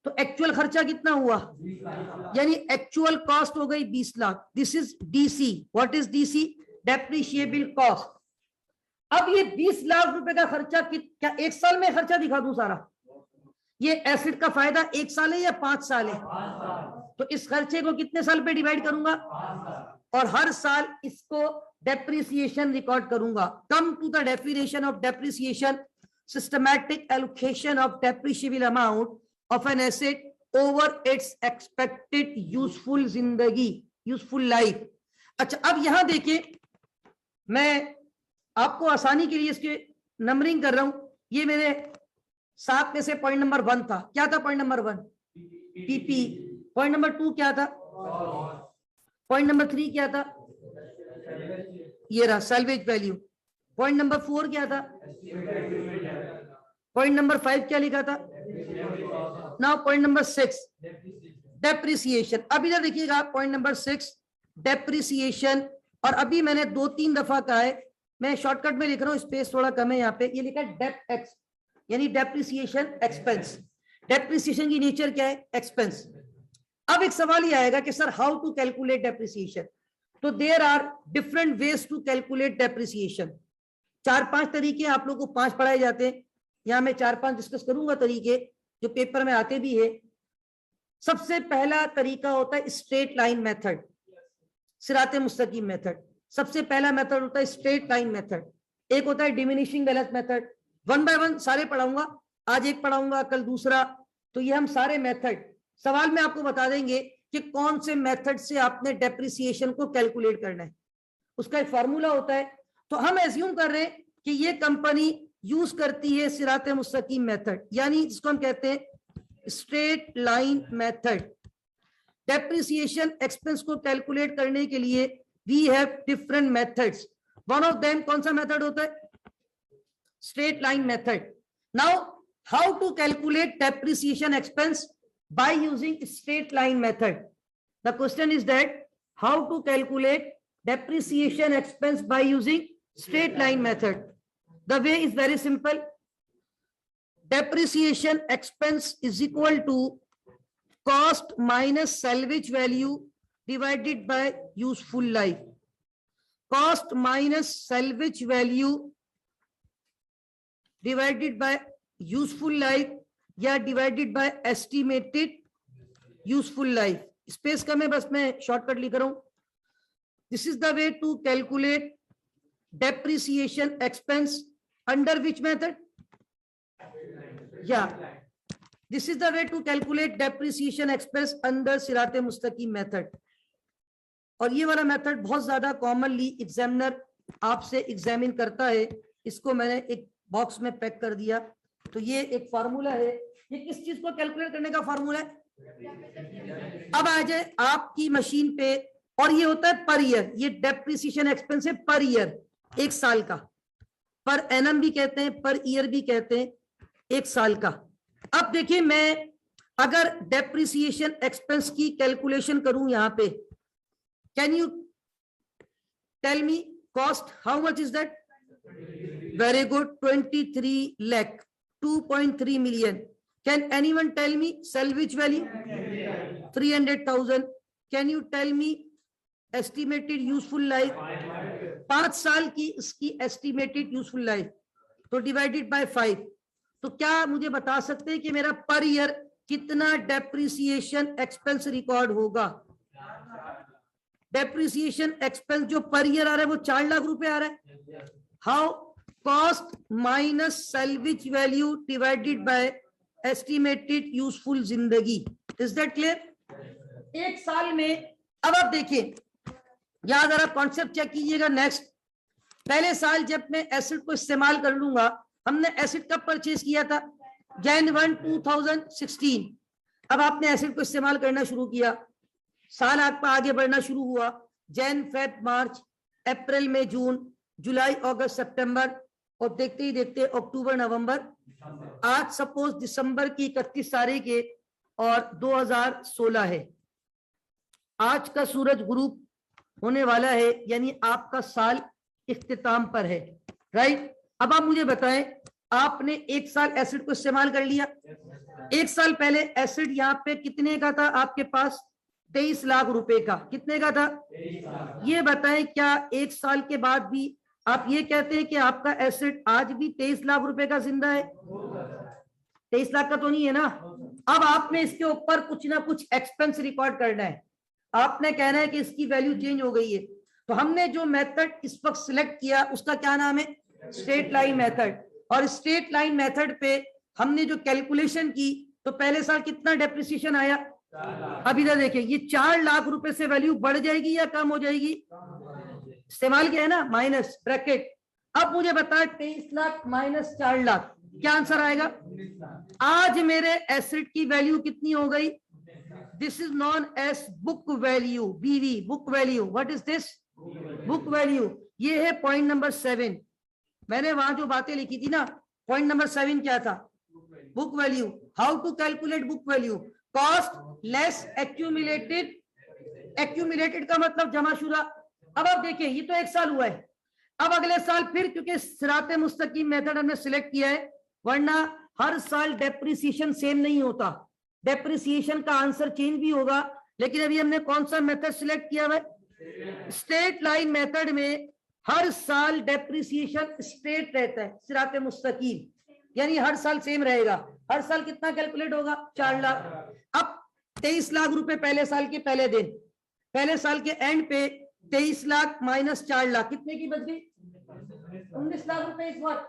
तो एक्चुअल खर्चा कितना हुआ? यानी एक्चुअल कॉस्ट हो गई 20 lakh. This is DC. What is DC? Depreciable cost. अब ये 20 लाख रुपए का खर्चा क्या 1 साल में खर्चा दिखा दूं सारा? ये एसिड का फायदा 1 साल है या 5 साल है? तो इस खर्चे को कितने साल पे डिवाइड करूंगा? और हर साल इसको डेप्रिसिएशन रिकॉर्ड करूंगा। Come to the definition of depreciation, systematic allocation of depreciable amount of an asset over its expected useful जिंदगी, यूजफुल लाइफ। अच्छा, अब यहां देखिए, मैं आपको आसानी के लिए इसके नंबरिंग कर रहा हूं। ये मेरे 7 में से पॉइंट नंबर 1 था। क्या था point number 1? PP. Point number 2 क्या था? पॉइंट नंबर 3 क्या था? ये रहा सैल्वेज वैल्यू। पॉइंट नंबर 4 क्या था? पॉइंट नंबर 5 क्या लिखा था? Now point number 6 depreciation. अब इधर देखिएगा, पॉइंट नंबर 6 डेप्रिसिएशन। और अभी मैंने 2-3 दफा कहा है, मैं शॉर्टकट में लिख रहा हूं, स्पेस थोड़ा कम है यहाँ पे। ये लिखा है डेप एक्स, यानी डेप्रिसिएशन एक्सपेंस। डेप्रिसिएशन की नेचर क्या है? एक्सपेंस। अब एक सवाल ये आएगा कि sir how to calculate depreciation. तो there are different ways to calculate depreciation. 4-5 तरीके आप लोगों को 5 पढ़ाए जाते हैं। यहां मैं 4-5 डिस्कस करूंगा तरीके जो पेपर में आते भी है। सबसे पहला तरीका होता है स्ट्रेट लाइन मेथड, सिराते मुस्तकीम मेथड। सबसे पहला मेथड होता है स्ट्रेट लाइन मेथड। एक होता है डिमिनिशिंग बैलेंस मेथड। 1 बाय 1 सारे पढ़ाऊंगा, आज एक पढ़ाऊंगा, कल दूसरा। तो ये हम सारे मेथड सवाल में आपको बता देंगे कि कौन से मेथड से आपने डेप्रिसिएशन को कैलकुलेट करना है। उसका एक फार्मूला होता है। तो हम एज्यूम कर रहे हैं कि ये कंपनी यूज करती है सिराते मुस्तकीम मेथड, यानी जिसको हम कहते हैं straight line method. Depreciation expense को कैलकुलेट करने के लिए we have different methods. One of them कौन सा मेथड होता है? Straight line method. Now how to calculate depreciation expense by using straight line method? The question is that how to calculate depreciation expense by using straight line method. The way is very simple. Depreciation expense is equal to cost minus salvage value divided by useful life. Cost minus salvage value divided by useful life या divided by estimated useful life. Space कम है, बस मैं shortcut लिख रहा हूं। This is the way to calculate depreciation expense under which method? या this is the way to calculate depreciation expense under सिराते मुस्तकीम मेथड। और ये वाला मेथड बहुत ज्यादा कॉमनली एग्जामिनर आपसे एग्जामिन करता है। इसको मैंने एक बॉक्स में पैक कर दिया। तो ये एक फार्मूला है, ये किस चीज को कैलकुलेट करने का फार्मूला है? अब आ जाए आपकी मशीन पे, और ये होता है पर ईयर। ये डेप्रिसिएशन एक्सपेंस है पर ईयर, 1 साल का। पर एनम भी कहते हैं, पर ईयर भी कहते हैं, 1 साल का। अब देखिए, मैं अगर डेप्रिसिएशन एक्सपेंस की कैलकुलेशन करूं यहां पे, can you tell me cost how much is that? Very good, 23 lakh, 2.3 million. Can anyone tell me salvage value? 300,000. Can you tell me estimated useful life? 5 साल की इसकी estimated useful life तो divided by 5। तो क्या मुझे बता सकते हैं कि मेरा पर ईयर कितना डेप्रिसिएशन एक्सपेंस रिकॉर्ड होगा? डेप्रिसिएशन एक्सपेंस जो पर ईयर आ रहा है वो 4 लाख रुपए आ रहा है। How? Cost minus salvage value divided by estimated useful जिंदगी। Is that clear? एक साल में, अब आप देखिए, यहां जरा कॉन्सेप्ट चेक कीजिएगा। नेक्स्ट, पहले साल जब मैं एसिड को इस्तेमाल कर लूंगा, हमने एसिड कब परचेज किया था? Jan 1, 2016। अब आपने एसिड को इस्तेमाल करना शुरू किया, साल आपका आगे बढ़ना शुरू हुआ, जैन, फेब, मार्च, अप्रैल, मई, जून, जुलाई, अगस्त, सितंबर, और देखते ही देखते अक्टूबर, नवंबर, आज सपोज दिसंबर की 31 तारीख है और 2016 है। आज का सूरज ग्रुप होने वाला है, यानी आपका साल इख्तिताम पर है, राइट? अब आप मुझे बताएं, आपने एक साल एसिड को इस्तेमाल कर लिया। एक साल पहले एसिड यहाँ पे कितने का था आपके पास? 23 लाख रुपए का। कितने का था? ये बताएं, क्या एक साल के बाद भी आप ये कहते हैं कि आपका एसिड आज भी 23 लाख रुपए का जिंदा है? 23 लाख का तो नहीं है ना। अब आपने इसके ऊपर कुछ ना कुछ एक्सपेंस रिकॉर्ड करना है। आपने कहना है कि इसकी वैल्यू चेंज हो गई है। तो हमने जो मेथड इस वक्त सिलेक्ट किया उसका क्या नाम है? Straight line method. और स्ट्रेट लाइन मेथड पे हमने जो कैलकुलेशन की, तो पहले साल कितना डेप्रिसिएशन आया? अब इधर देखिए, ये 4 लाख रुपए से वैल्यू बढ़ जाएगी या कम हो जाएगी? इस्तेमाल किया है ना, माइनस ब्रैकेट। अब मुझे बताए 23 लाख माइनस 4 लाख, क्या आंसर आएगा? आज मेरे एसिड की वैल्यू कितनी हो गई? This is known as book value, BV, book value. What is this? Book value. ये है पॉइंट नंबर 7। मैंने वहां जो बातें लिखी थी ना, पॉइंट नंबर 7 क्या था? Book value. How to calculate book value? Cost less accumulated. Accumulated का मतलब जमाशुदा। अब आप देखिए, ये तो एक साल हुआ है। अब अगले साल फिर, क्योंकि सिराते मुस्तकीम मेथड हमने सिलेक्ट किया है, वरना हर साल डेप्रिसिएशन सेम नहीं होता, डेप्रिसिएशन का आंसर चेंज भी होगा। लेकिन अभी हमने कौन सा मेथड सिलेक्ट किया है? स्ट्रेट लाइन मेथड में हर साल डेप्रिसिएशन स्ट्रेट रहता है, सिराते मुस्तकीम, यानी हर साल सेम रहेगा। हर साल कितना कैलकुलेट होगा? 4 लाख। अब 23 लाख रुपए पहले साल के पहले दिन, पहले साल के एंड पे 23 लाख माइनस 4 लाख, कितने की बच गई? 19 लाख रुपए। इस बार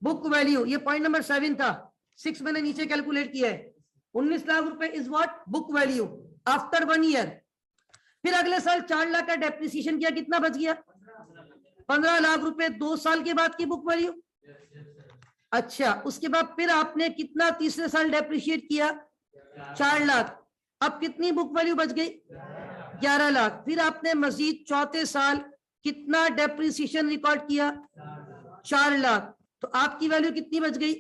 बुक वैल्यू, ये पॉइंट नंबर 7 था, 6 मैंने नीचे कैलकुलेट किया है। 19 लाख रुपए is what? Book value after 1 year. फिर अगले साल 4 लाख का डेप्रिसिएशन किया, कितना बच गया? 15 लाख रुपए 2 साल के बाद की बुक वैल्यू। अच्छा, उसके बाद फिर आपने कितना तीसरे साल डेप्रिशिएट किया? 4 लाख। अब कितनी बुक वैल्यू बच गई? 11 लाख। फिर आपने मजीद चौथे साल कितना डेप्रिसिएशन रिकॉर्ड किया? 4 लाख। तो आपकी वैल्यू कितनी बच गई?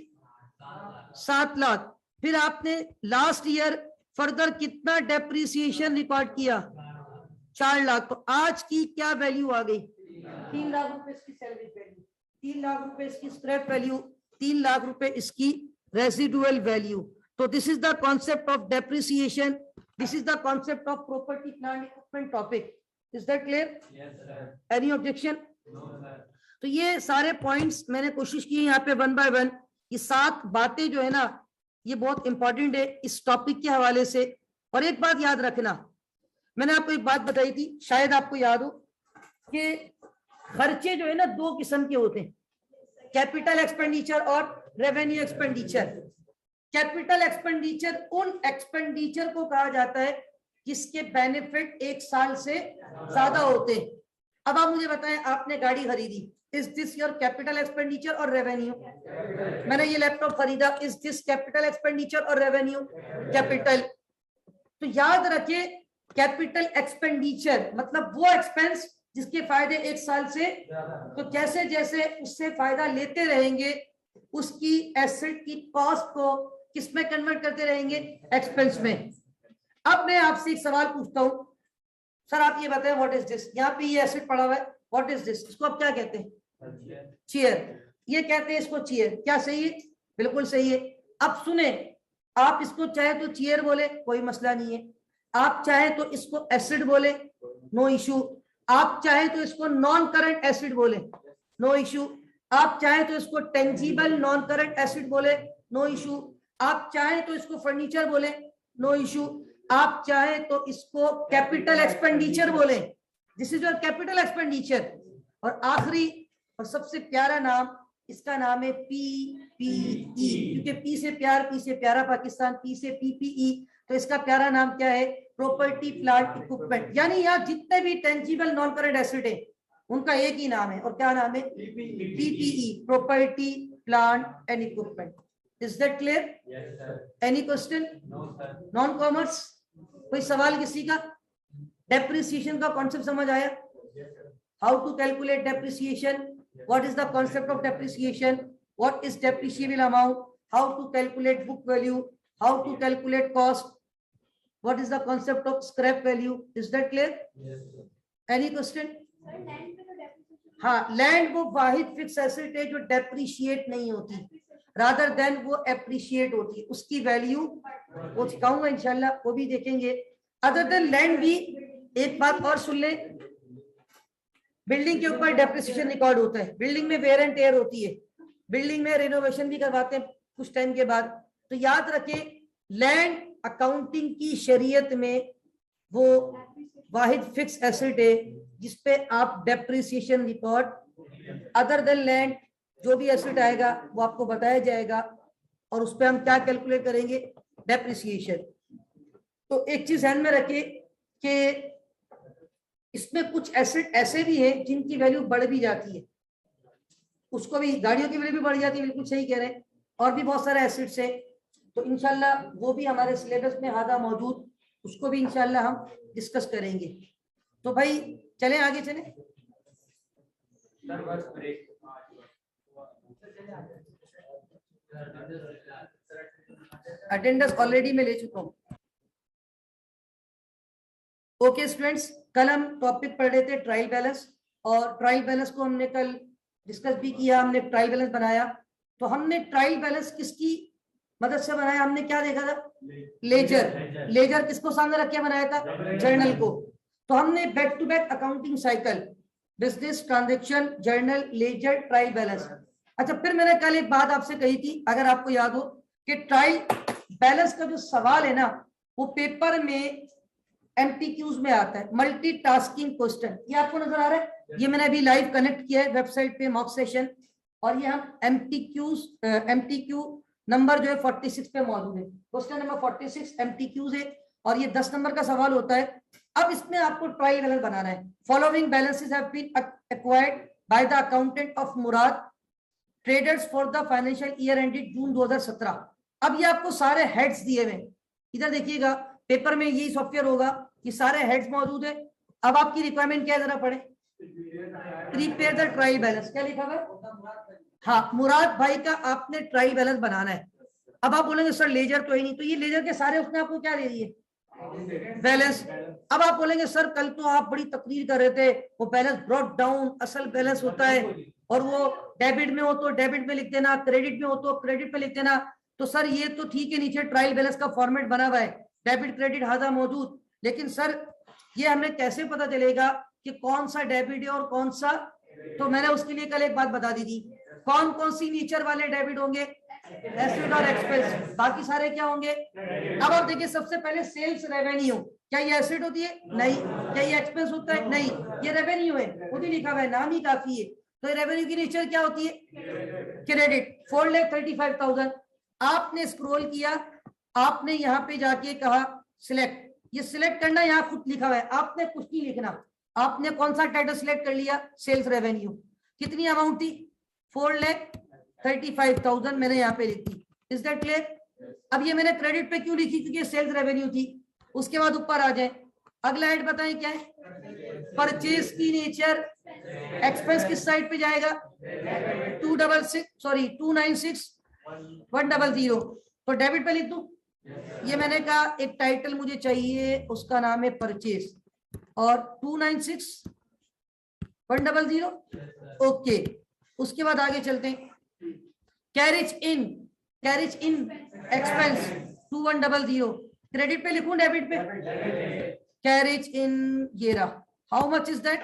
7 लाख। फिर आपने लास्ट ईयर फर्दर कितना डेप्रिसिएशन रिकॉर्ड किया? 4 लाख। तो आज की क्या वैल्यू आ गई? 3 लाख रुपए इसकी सैलरी वैल्यू, 3 लाख रुपए इसकी स्क्रैप वैल्यू, 3 लाख रुपए इसकी रेसिडुअल वैल्यू। तो this is the concept of depreciation, this is the concept of property plant equipment topic. Is that clear? Any objection? तो ये सारे पॉइंट्स मैंने कोशिश की यहाँ पे 1 बाय 1। ये 7 बातें जो है ना, ये बहुत इंपॉर्टेंट है इस टॉपिक के हवाले से। और एक बात याद रखना, मैंने आपको एक बात बताई थी, शायद आपको याद हो, कि खर्चे जो है ना 2 किस्म के होते हैं, कैपिटल एक्सपेंडिचर और रेवेन्यू एक्सपेंडिचर। कैपिटल एक्सपेंडिचर उन एक्सपेंडिचर को कहा जाता है जिसके बेनिफिट 1 साल से ज्यादा होते हैं। अब आप मुझे बताएं, आपने गाड़ी खरीदी, is this your capital expenditure और रेवेन्यू? मैंने ये लैपटॉप खरीदा, इज दिस कैपिटल एक्सपेंडिचर और रेवेन्यू? कैपिटल। तो याद रखिए, कैपिटल एक्सपेंडिचर मतलब वो एक्सपेंस जिसके फायदे 1 साल से, तो जैसे जैसे उससे फायदा लेते रहेंगे, उसकी एसेट की कॉस्ट को किसमें कन्वर्ट करते रहेंगे? एक्सपेंस में। अब मैं आपसे एक सवाल पूछता हूं, सर आप ये बताएं, व्हाट इज दिस? यहाँ पे ये एसेट पड़ा हुआ है, व्हाट इज दिस? इसको आप क्या कहते हैं? चेयर। ये कहते हैं इसको चेयर। क्या सही है? बिल्कुल सही है। अब सुने, आप इसको चाहे तो चेयर बोले, कोई मसला नहीं है। आप चाहे तो इसको एसिड बोले, नो इशू। आप चाहे तो इसको नॉन करंट एसिड बोले, नो इशू। आप चाहे तो इसको टेंजिबल नॉन करंट एसेट बोले, नो इशू। आप चाहे तो इसको फर्नीचर बोले, नो इशू। आप चाहे तो इसको कैपिटल एक्सपेंडिचर बोले, this is your capital expenditure. और आखिरी और सबसे प्यारा नाम, इसका नाम है PPE, क्योंकि पी से प्यार, पी से प्यारा पाकिस्तान, पी से PPE, तो इसका प्यारा नाम क्या है? Property plant equipment. यानी यहाँ जितने भी टेंजिबल नॉन करंट एसेट है उनका एक ही नाम है, और क्या नाम है? PPE, property plant and equipment. Is that clear? Any question? Non commerce कोई सवाल किसी का? डेप्रिसिएशन का कॉन्सेप्ट समझ आया? How to calculate depreciation, what is the concept of depreciation, what is depreciable amount, how to calculate book value, how to calculate cost, what is the concept of scrap value? Is that clear? Yes, sir. Any question? हाँ, land वो वाहिद fix asset है जो depreciate नहीं होती, rather than वो appreciate होती है, उसकी वैल्यू वो सिखाऊंगा इंशाल्लाह, वो भी देखेंगे। अदर देन लैंड भी एक बात और सुन ले, बिल्डिंग के ऊपर डेप्रिसिएशन रिकॉर्ड होता है, बिल्डिंग में वेयर एंड टेयर होती है, बिल्डिंग में रिनोवेशन भी करवाते हैं कुछ टाइम के बाद। तो याद रखें, लैंड अकाउंटिंग की शरीयत में वो वाहिद फिक्स एसेट है जिसपे आप depreciation record, other than land जो भी एसेट आएगा वो आपको बताया जाएगा, और उस पर हम क्या कैलकुलेट करेंगे? डेप्रिसिएशन। तो एक चीज ध्यान में रखिए कि इसमें कुछ एसेट ऐसे भी हैं जिनकी वैल्यू बढ़ भी जाती है, उसको भी, गाड़ियों की वैल्यू भी बढ़ जाती है, बिल्कुल सही कह रहे हैं, और भी बहुत सारे एसेट्स हैं। तो इंशाल्लाह वो भी हमारे सिलेबस में आधा मौजूद, उसको भी इंशाल्लाह हम डिस्कस करेंगे। तो भाई चलें आगे चलें। अटेंडेंस ऑलरेडी मैं ले चुका हूँ। ओके स्टूडेंट्स, कल हम टॉपिक पढ़ रहे थे ट्रायल बैलेंस, और ट्रायल बैलेंस को हमने कल डिस्कस भी किया, हमने ट्रायल बैलेंस बनाया। तो हमने ट्रायल बैलेंस किसकी मदद से बनाया? हमने क्या देखा था? लेजर। लेजर किसको सामने रख के बनाया था? जर्नल को। तो हमने back to back accounting cycle, business transaction, journal, ledger, trial balance. अच्छा, फिर मैंने कल एक बात आपसे कही थी, अगर आपको याद हो, कि ट्रायल बैलेंस का जो सवाल है ना, वो पेपर में MTQs में आता है, मल्टीटास्किंग क्वेश्चन। ये आपको नजर आ रहा है? ये मैंने अभी लाइव कनेक्ट किया है वेबसाइट पे मॉक सेशन, और ये हम MTQ नंबर जो है 46 पे मौजूद है, क्वेश्चन नंबर 46 MTQs है, और ये 10 नंबर का सवाल होता है। अब इसमें आपको ट्रायल बैलेंस बनाना है। Following balances have been acquired by the accountant of Murad traders for the financial year ended June 2017। अब ये आपको सारे हेड्स दिए हुए, इधर देखिएगा, पेपर में यही सॉफ्टवेयर होगा, ये सारे हेड्स मौजूद है। अब आपकी रिक्वायरमेंट क्या है, जरा पढ़े। प्रिपेयर द ट्रायल बैलेंस, क्या लिखा हुआ है? हाँ, मुराद भाई का आपने ट्रायल बैलेंस बनाना है। अब आप बोलेंगे सर लेजर तो ही नहीं, तो ये लेजर के सारे उसने आपको क्या दे दिए? बैलेंस। अब आप बोलेंगे सर कल तो आप बड़ी तकरीर कर रहे थे, वो बैलेंस ब्रॉट डाउन, असल बैलेंस होता है, और वो डेबिट में हो तो डेबिट में लिख देना, क्रेडिट में हो तो क्रेडिट में लिख देना। तो सर ये तो ठीक है, नीचे ट्रायल बैलेंस का फॉर्मेट बना हुआ है, डेबिट क्रेडिट हाजा मौजूद, लेकिन सर ये हमें कैसे पता चलेगा कि कौन सा डेबिट है और कौन सा? तो मैंने उसके लिए कल एक बात बता दी थी, कौन कौन सी नेचर वाले डेबिट होंगे? एसेट और एक्सपेंस, बाकी सारे क्या होंगे? अब आप देखिए, सबसे पहले सेल्स रेवेन्यू, क्या ये एसेट होती है? नहीं। क्या ये एक्सपेंस होता है? नहीं। ये रेवेन्यू है, खुद ही लिखा हुआ है, नाम ही काफी है। तो ये रेवेन्यू की नेचर क्या होती है? क्रेडिट। 4,35,000। आपने स्क्रॉल किया, आपने यहाँ पे जाके कहा सिलेक्ट, ये सिलेक्ट करना यहाँ खुद लिखा हुआ है, आपने कुछ नहीं लिखना। आपने कौन सा टाइटल सिलेक्ट कर लिया? Sales revenue. कितनी अमाउंट थी? 4,35,000 मैंने यहाँ पे लिखी। Is that clear? अब ये मैंने क्रेडिट पे क्यों लिखी? क्योंकि सेल्स रेवेन्यू थी। उसके बाद ऊपर आ जाए, अगला हेड बताएं क्या है? परचेज की नेचर। एक्सपेंस किस साइड पे जाएगा? 296,100। तो डेबिट पे लिख दूं? ये मैंने कहा एक टाइटल मुझे चाहिए, उसका नाम है परचेज, और 296,100। ओके, उसके बाद आगे चलते हैं। कैरेज इन एक्सपेंस 2,100। क्रेडिट पे लिखूं डेबिट पे? कैरेज इन ये रहा। How much is that?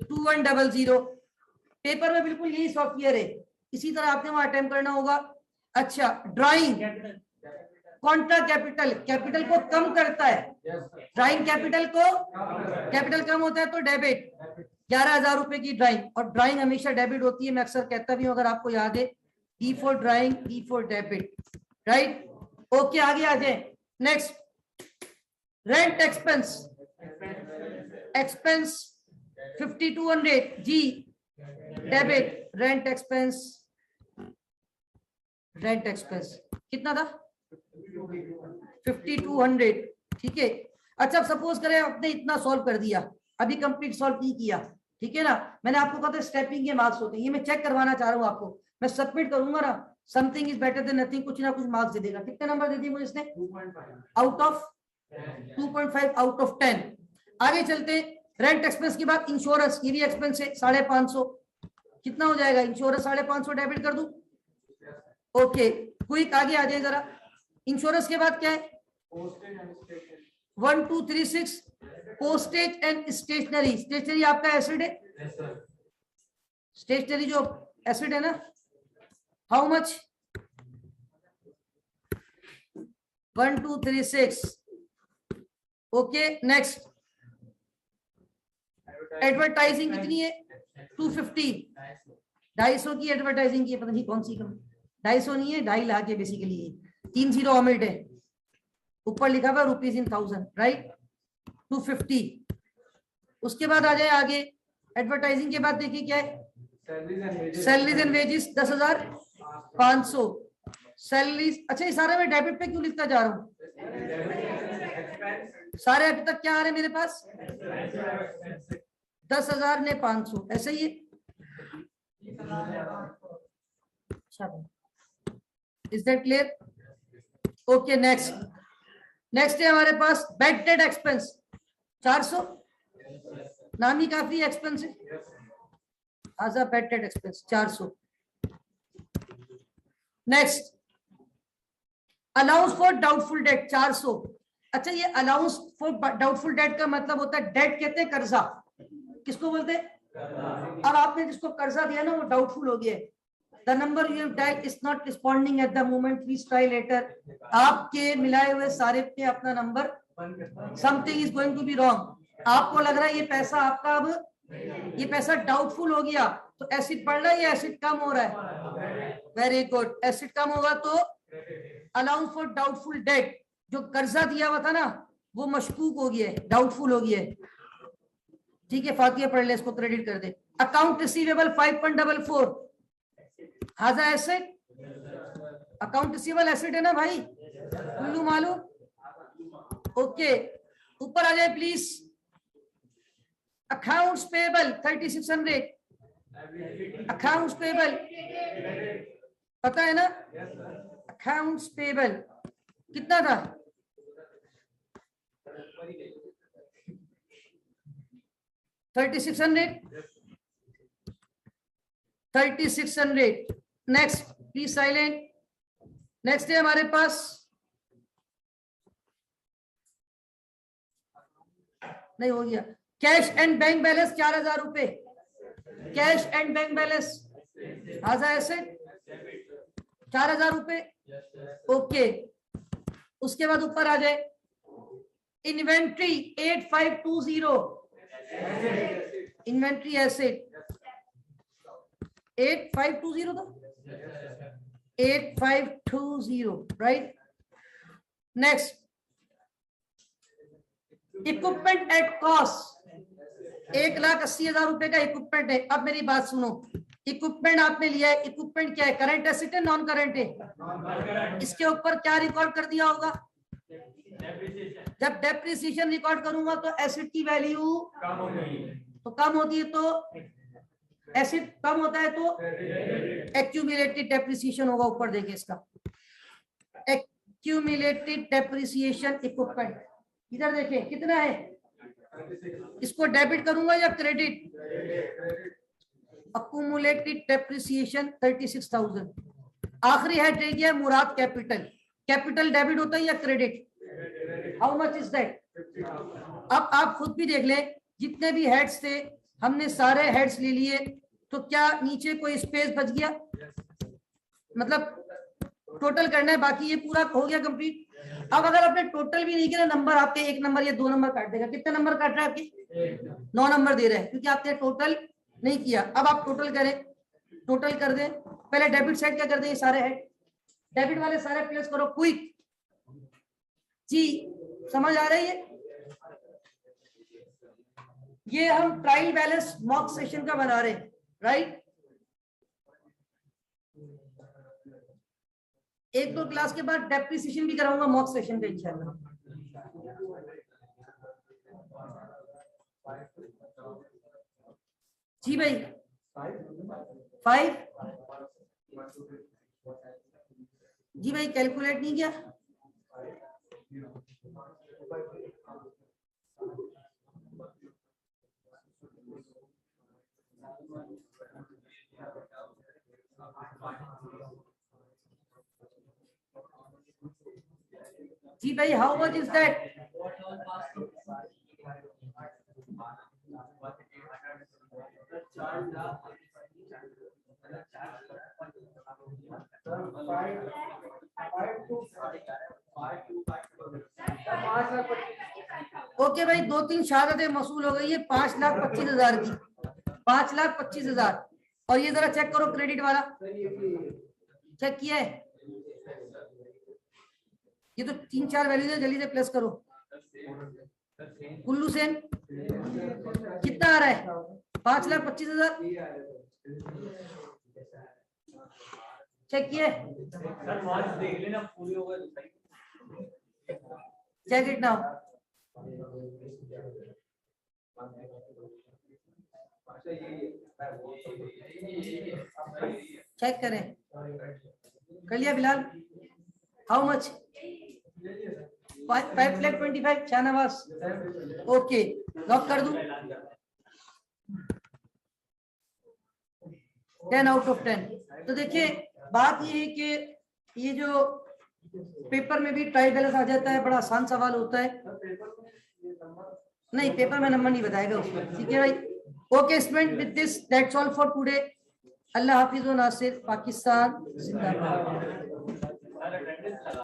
2,100। Paper में बिल्कुल यही सॉफ्टवेयर है, इसी तरह आपने वहां अटेम्प्ट करना होगा। अच्छा, ड्राइंग कॉन्ट्रा कैपिटल, कैपिटल को कम करता है, ड्राइंग कैपिटल को, कैपिटल कम होता है तो डेबिट, 11,000 रुपए की ड्राइंग, और ड्राइंग हमेशा डेबिट होती है, मैं अक्सर कहता भी हूं अगर आपको याद है, D for drawing, D for debit, right. Okay, आगे आ जाए। नेक्स्ट, रेंट एक्सपेंस, एक्सपेंस 5200 जी, debit, rent expense, rent expense कितना था 5200, ठीक है। अच्छा, सपोज करें आपने इतना सॉल्व कर दिया, अभी कंप्लीट सॉल्व नहीं किया, ठीक है ना, मैंने आपको कहा था स्टेपिंग के मार्क्स होते हैं, ये मैं चेक करवाना चाह रहा हूँ आपको, मैं सबमिट करूंगा ना, something is better than nothing, कुछ ना कुछ मार्क्स दे देगा। कितने नंबर दे दिए मुझे इसने, 2.5 आउट ऑफ 2.5 आउट ऑफ 10। आगे चलते हैं, रेंट एक्सपेंस के बाद इंश्योरेंस, ये भी एक्सपेंस है 550, कितना हो जाएगा इंश्योरेंस, 550 डेबिट कर दूं, ओके। क्विक आगे आ जाए जरा, इंश्योरेंस के बाद क्या है, 1236 पोस्टेज एंड स्टेशनरी, स्टेशनरी आपका एसिड है, स्टेशनरी जो एसिड है ना, how much 1236, okay. Next, advertising कितनी है 250, 250 की एडवर्टाइजिंग की, पता नहीं कौन सी कम, 250 नहीं है, 2.5 लाख है बेसिकली, 3 जीरो ऑमिट है, ऊपर लिखा हुआ रुपीज इन 1000, राइट, 250। उसके बाद आ जाए आगे, एडवर्टाइजिंग के बाद देखिए क्या है, सैलरीज एंड वेजेस 10,500, सैलरीज। अच्छा, ये सारा मैं डेबिट पे क्यों लिखता जा रहा हूँ, सारे अभी तक क्या आ रहे हैं मेरे पास, 10,000 ने 500, ऐसे ही है। Is that clear, okay. Next है हमारे पास बैड डेट एक्सपेंस 400, नाम ही काफी एक्सपेंस है, आजा bad debt expense 400। Next, allowance for doubtful debt 400। अच्छा, ये अलाउंस फॉर डाउटफुल डेट का मतलब होता है, डेट कहते हैं कर्जा, किसको बोलते हैं, अब आपने जिसको कर्जा दिया ना वो डाउटफुल हो गया, the number you have dialled is not responding at the moment, please try later, आपके मिलाए हुए सारे पे अपना number, something is going to be wrong, आपको लग रहा है ये पैसा आपका, अब ये पैसा डाउटफुल हो गया, तो एसिड बढ़ रहा है या एसिड कम हो रहा है, वेरी गुड, एसिड कम होगा तो अलाउंस फॉर डाउटफुल डेट, जो कर्जा दिया हुआ था ना वो मशकूक हो गया है, डाउटफुल हो गया है, ठीक है, फातिया पढ़ ले, इसको क्रेडिट कर दे। अकाउंट रिसीवेबल 5.44, हाजा एसेट, अकाउंट रिसीवेबल एसेट है ना भाई, कुल्लू मालूम, ओके। ऊपर आ जाए please, accounts payable 3600, accounts payable पता है ना, अकाउंट्स पेबल कितना था, 3600। Next please silent. नेक्स्ट है हमारे पास, नहीं हो गया, कैश एंड बैंक बैलेंस 4,000 रुपए, कैश एंड बैंक बैलेंस हाजा एसेट 4,000 रुपए, ओके। उसके बाद ऊपर आ जाए, इन्वेंट्री 8520, इन्वेंट्री एसेट 8520 था, 8520, right. Next, equipment at cost 1,80,000 रुपए का इक्विपमेंट है। अब मेरी बात सुनो, इक्विपमेंट आपने लिया है, इक्विपमेंट क्या है, करंट एसेट है नॉन करंट है, इसके ऊपर क्या रिकॉर्ड कर दिया होगा, जब डेप्रिसिएशन रिकॉर्ड करूंगा तो एसेट की वैल्यू तो कम होती है, तो एसेट कम होता है तो एक्यूमुलेटेड डेप्रिसिएशन होगा, ऊपर देखिए इसका एक्यूमुलेटेड डेप्रिसिएशन इक्विपमेंट, इधर देखिए कितना है, इसको डेबिट करूंगा या क्रेडिट, एक्यूमुलेटेड डेप्रिसिएशन 36,000। आखिरी हेड रह गया मुराद कैपिटल, कैपिटल डेबिट होता है या credit, how much is that. अब आप खुद भी देख लें, जितने भी हेड्स थे हमने सारे हेड्स ले लिए, तो क्या नीचे कोई स्पेस बच गया? मतलब टोटल करना है, बाकी ये पूरा हो गया कंप्लीट। अब अगर आपने टोटल भी नहीं किया, नंबर आपके 1 नंबर या 2 नंबर काट देगा। कितने नंबर काट रहा है आपके? 9 नंबर दे रहे हैं, क्योंकि आपने टोटल नहीं किया। अब आप टोटल करें, टोटल कर दें। पहले डेबिट साइड क्या कर दें, ये सारे है डेबिट वाले सारे प्लेस करो क्विक जी। समझ आ रही है? ये हम ट्रायल बैलेंस मॉक सेशन का बना रहे हैं, राइट। एक दो क्लास के बाद डेप्रिसिएशन भी कराऊंगा मॉक सेशन का इंशाल्लाह। जी भाई 5 जी भाई कैलकुलेट नहीं किया। जी भाई how much is that? Okay भाई 2-3 शहादतें मसूल हो गई है 5,25,000 की, 5,25,000। और ये जरा चेक करो क्रेडिट वाला, चेक किया है? ये तो 3-4 वैल्यूज है, जल्दी से प्लस करो। कुल्लू सेन कितना आ रहा है? 5,25,000। चेक किए? Check it now. चेक करें, कर लिया Bilal? How much? 5,25,000 Shahnawaz. Okay lock कर दूं? 10 आउट ऑफ 10। तो देखिए बात ये है कि ये जो पेपर में भी ट्रायल बैलेंस आ जाता है, बड़ा आसान सवाल होता है। नहीं पेपर में नंबर नहीं बताएगा उसमें, ठीक है भाई। Okay student, with this that's all for today. अल्लाह हाफिज व नासिर, पाकिस्तान जिंदाबाद।